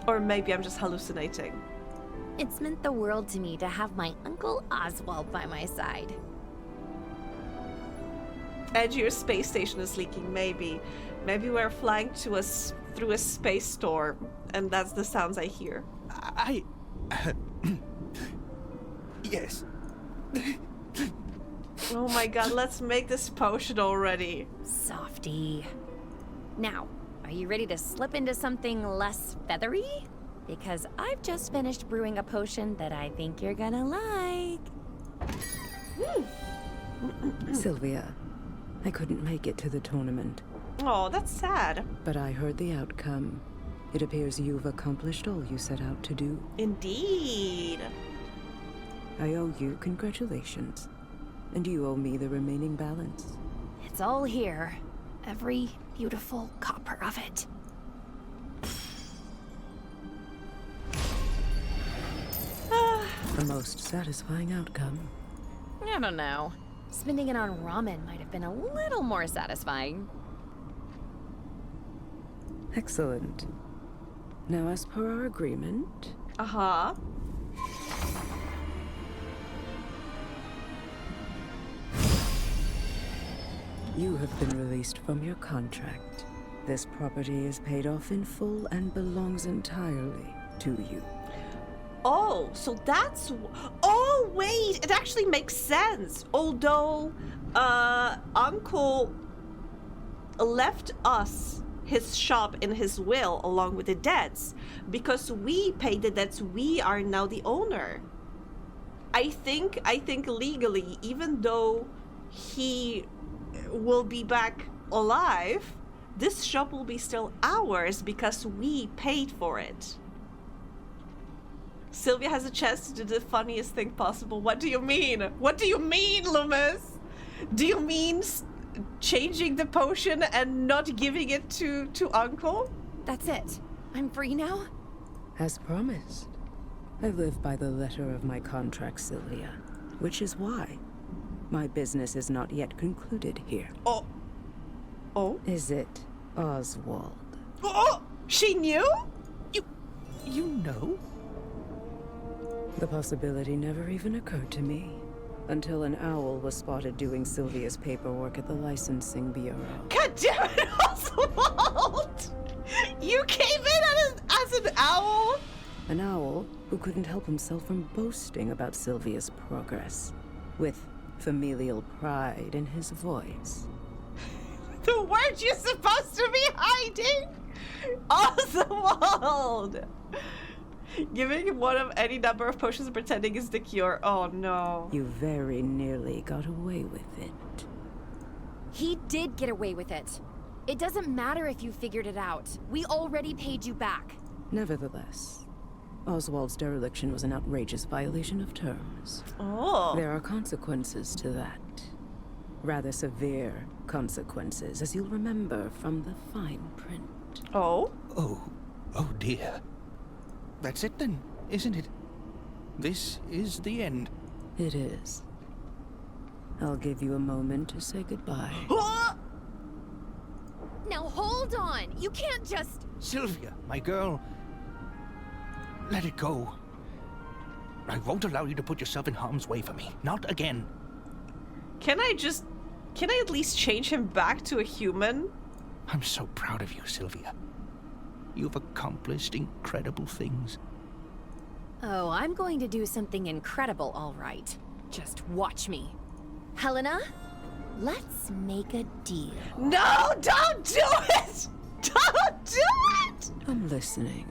Or maybe I'm just hallucinating. It's meant the world to me to have my Uncle Oswald by my side. And your space station is leaking, maybe. Maybe we're flying through a space storm, and that's the sounds I hear. Yes. Oh my god, let's make this potion already. Softy. Now, are you ready to slip into something less feathery? Because I've just finished brewing a potion that I think you're gonna like. Sylvia, I couldn't make it to the tournament. Oh, that's sad. But I heard the outcome. It appears you've accomplished all you set out to do. Indeed. I owe you congratulations. And you owe me the remaining balance. It's all here. Every beautiful copper of it. A most satisfying outcome. I don't know. Spending it on ramen might have been a little more satisfying. Excellent. Now, as per our agreement... Uh-huh. You have been released from your contract. This property is paid off in full and belongs entirely to you. Oh, so that's... Oh, wait! It actually makes sense. Although, Uncle left us his shop in his will along with the debts. Because we paid the debts, we are now the owner. I think legally, even though he will be back alive, this shop will be still ours because we paid for it. Sylvia has a chance to do the funniest thing possible. What do you mean? What do you mean, Loomis? Do you mean changing the potion and not giving it to Uncle? That's it. I'm free now? As promised. I live by the letter of my contract, Sylvia. Which is why my business is not yet concluded here. Oh. Oh? Is it Oswald? Oh! She knew? You know? The possibility never even occurred to me. Until an owl was spotted doing Sylvia's paperwork at the licensing bureau. God damn it, Oswald! You came in as an owl? An owl who couldn't help himself from boasting about Sylvia's progress, with familial pride in his voice. The word you're supposed to be hiding? Oswald! Giving him one of any number of potions and pretending is the cure. Oh no. You very nearly got away with it. He did get away with it. It doesn't matter if you figured it out. We already paid you back. Nevertheless, Oswald's dereliction was an outrageous violation of terms. Oh. There are consequences to that. Rather severe consequences, as you'll remember from the fine print. Oh? Oh dear. That's it then, isn't it? This is the end. It is. I'll give you a moment to say goodbye. Now hold on! You can't just... Sylvia, my girl. Let it go. I won't allow you to put yourself in harm's way for me. Not again. Can I at least change him back to a human? I'm so proud of you, Sylvia. You've accomplished incredible things. Oh, I'm going to do something incredible, all right. Just watch me. Helena, let's make a deal. No, don't do it! Don't do it! I'm listening.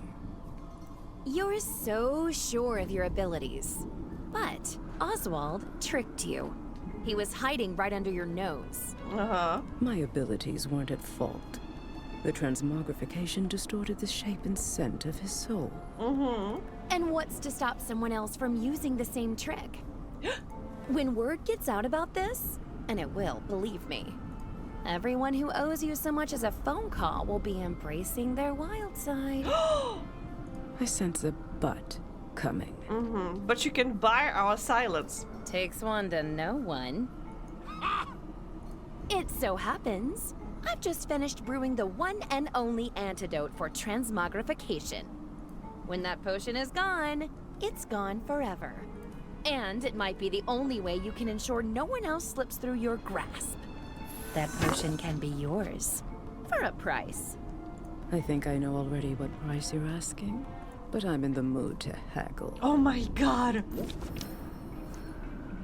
You're so sure of your abilities. But Oswald tricked you. He was hiding right under your nose. Uh-huh. My abilities weren't at fault. The transmogrification distorted the shape and scent of his soul. Mm-hmm. And what's to stop someone else from using the same trick? When word gets out about this, and it will, believe me, everyone who owes you so much as a phone call will be embracing their wild side. I sense a but coming. Mm-hmm. But you can buy our silence. Takes one to know one. It so happens, I've just finished brewing the one and only antidote for transmogrification. When that potion is gone, it's gone forever. And it might be the only way you can ensure no one else slips through your grasp. That potion can be yours. For a price. I think I know already what price you're asking, but I'm in the mood to haggle. Oh my god.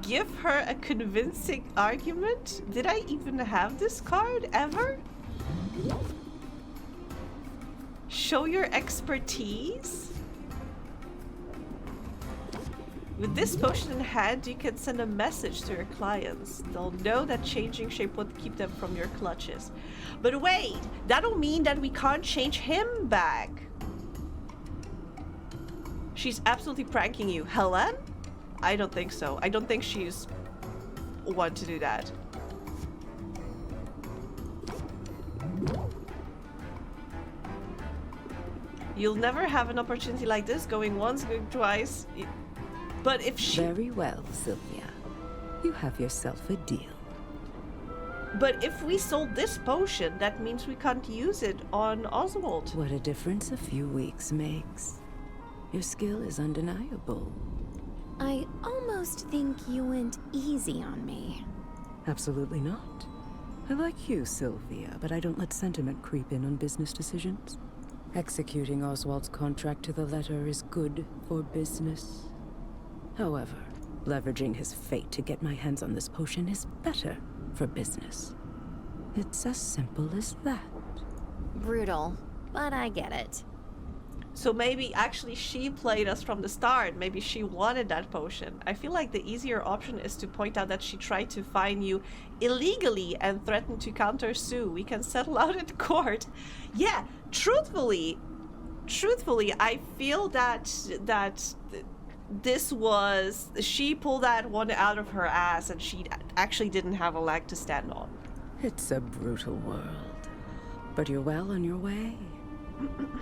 Give her a convincing argument? Did I even have this card ever? Show your expertise? With this potion in hand, you can send a message to your clients. They'll know that changing shape won't keep them from your clutches. But wait, that'll mean that we can't change him back. She's absolutely pranking you. Helen? I don't think so. I don't think she's one to do that. You'll never have an opportunity like this, going once, going twice. But if she... Very well, Sylvia. You have yourself a deal. But if we sold this potion, that means we can't use it on Oswald. What a difference a few weeks makes. Your skill is undeniable. I almost think you went easy on me. Absolutely not. I like you, Sylvia, but I don't let sentiment creep in on business decisions. Executing Oswald's contract to the letter is good for business. However, leveraging his fate to get my hands on this potion is better for business. It's as simple as that. Brutal, but I get it. So maybe actually she played us from the start. Maybe she wanted that potion. I feel like the easier option is to point out that she tried to find you illegally and threatened to counter-sue. We can settle out at court. Yeah, truthfully, I feel that this was... She pulled that one out of her ass and she actually didn't have a leg to stand on. It's a brutal world, but you're well on your way.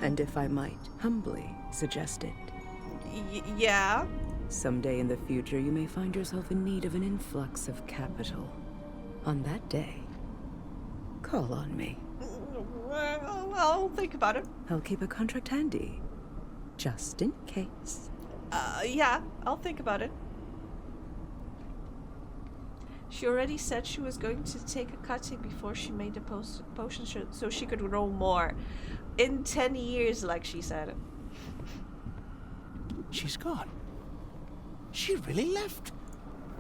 And if I might humbly suggest it. Yeah? Someday in the future, you may find yourself in need of an influx of capital. On that day, call on me. I'll think about it. I'll keep a contract handy, just in case. Yeah, I'll think about it. She already said she was going to take a cutting before she made the potion so she could grow more. In 10 years, like she said. She's gone. She really left.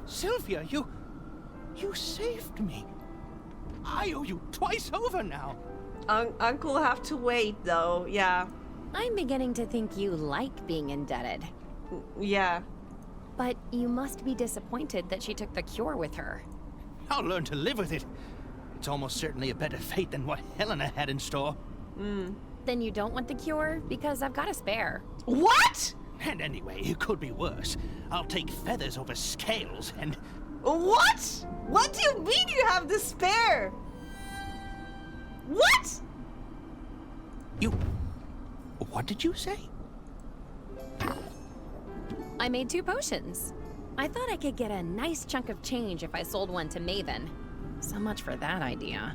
Sylvia, you saved me. I owe you twice over now. Uncle will have to wait, though. Yeah. I'm beginning to think you like being indebted. Yeah. But you must be disappointed that she took the cure with her. I'll learn to live with it. It's almost certainly a better fate than what Helena had in store. Then you don't want the cure? Because I've got a spare. What? And anyway, it could be worse. I'll take feathers over scales and... What? What do you mean you have the spare? What? You... What did you say? I made 2 potions. I thought I could get a nice chunk of change if I sold one to Maven. So much for that idea.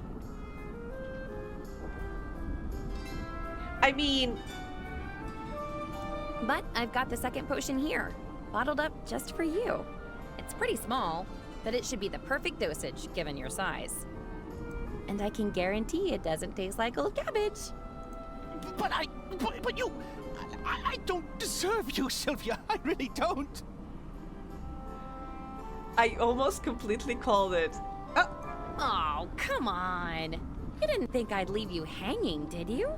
I mean... But I've got the second potion here, bottled up just for you. It's pretty small, but it should be the perfect dosage given your size. And I can guarantee it doesn't taste like old cabbage. But you... I don't deserve you, Sylvia. I really don't. I almost completely called it. Oh, come on. You didn't think I'd leave you hanging, did you?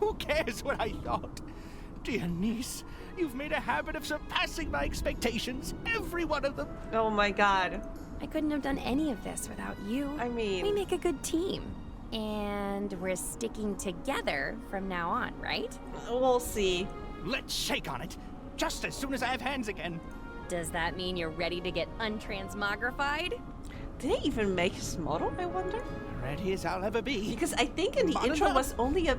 Who cares what I thought? Dear niece, you've made a habit of surpassing my expectations. Every one of them. Oh my god. I couldn't have done any of this without you. I mean... We make a good team. And we're sticking together from now on, right? We'll see. Let's shake on it. Just as soon as I have hands again. Does that mean you're ready to get untransmogrified? Did they even make his model, I wonder? Ready as I'll ever be. Because I think in the intro was only a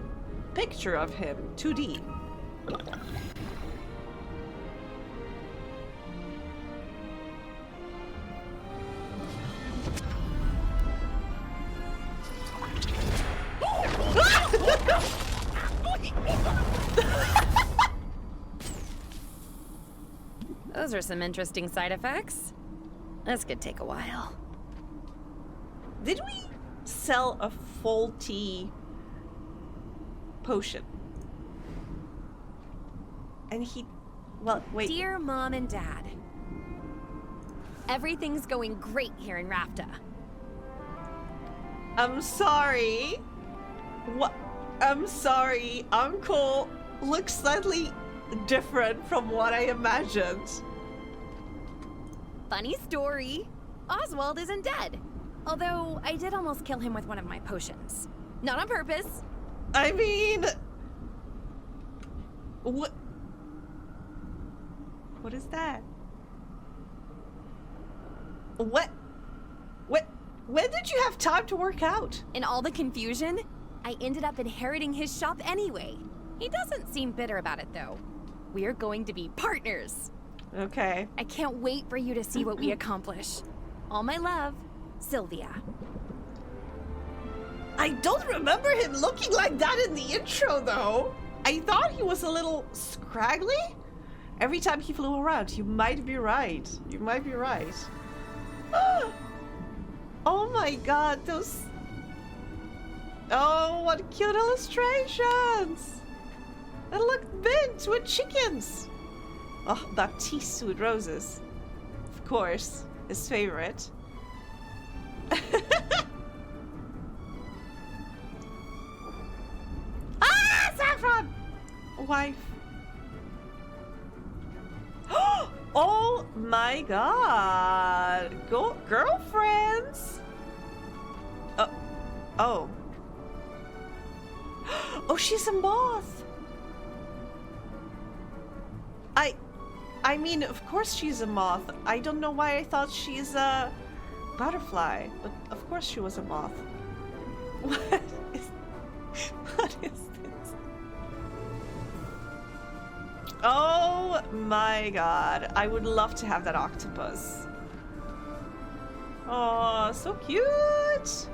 picture of him, 2D. Those are some interesting side effects. This could take a while. Did we sell a faulty potion? And he... Well, wait. Dear Mom and Dad, everything's going great here in Rafta. I'm sorry. What? I'm sorry. Uncle looks slightly different from what I imagined. Funny story. Oswald isn't dead. Although, I did almost kill him with one of my potions. Not on purpose. I mean... What? What is that? What? When did you have time to work out? In all the confusion, I ended up inheriting his shop anyway. He doesn't seem bitter about it, though. We're going to be partners. Okay. I can't wait for you to see what we accomplish. All my love, Sylvia. I don't remember him looking like that in the intro, though. I thought he was a little scraggly every time he flew around. You might be right. You might be right. Oh my god, those... Oh, what cute illustrations! And look, mint with chickens! Oh, Baptiste with roses. Of course, his favorite. Ah, Saffron! Wife. Oh my god! Girlfriends! Oh. Oh, she's a moth! I mean, of course she's a moth. I don't know why I thought she's a butterfly, but of course she was a moth. What is this? Oh my god. I would love to have that octopus. Oh, so cute!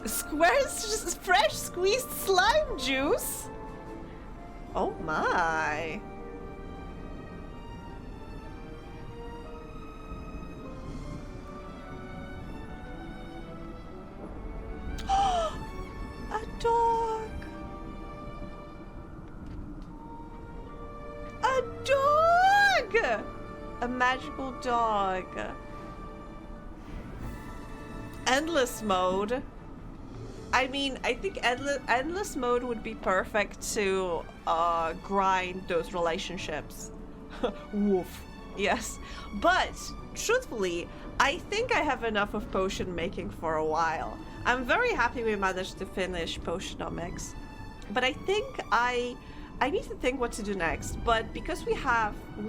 Square's fresh squeezed slime juice? Oh my. A dog. A dog! A magical dog. endless mode. I mean, I think endless mode would be perfect to grind those relationships. Woof. Yes. But, truthfully, I think I have enough of potion making for a while. I'm very happy we managed to finish Potionomics. But I think I need to think what to do next. But because we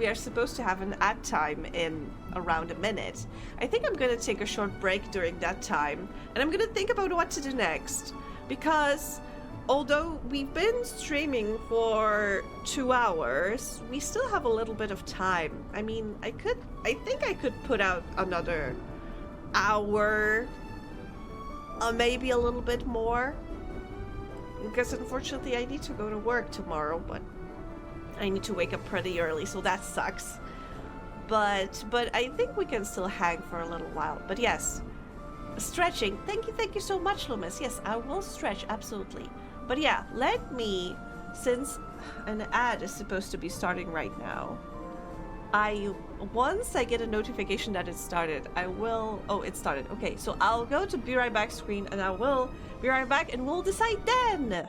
are supposed to have an ad time in around a minute, I think I'm going to take a short break during that time. And I'm going to think about what to do next. Because although we've been streaming for 2 hours, we still have a little bit of time. I mean, I think I could put out another hour, maybe a little bit more. Because unfortunately I need to go to work tomorrow, but I need to wake up pretty early, so that sucks. But I think we can still hang for a little while. But yes, stretching. Thank you so much, Loomis. Yes, I will stretch, absolutely. But yeah, let me, since an ad is supposed to be starting right now, once I get a notification that it started, it started. Okay, so I'll go to Be Right Back screen and I will be right back and we'll decide then.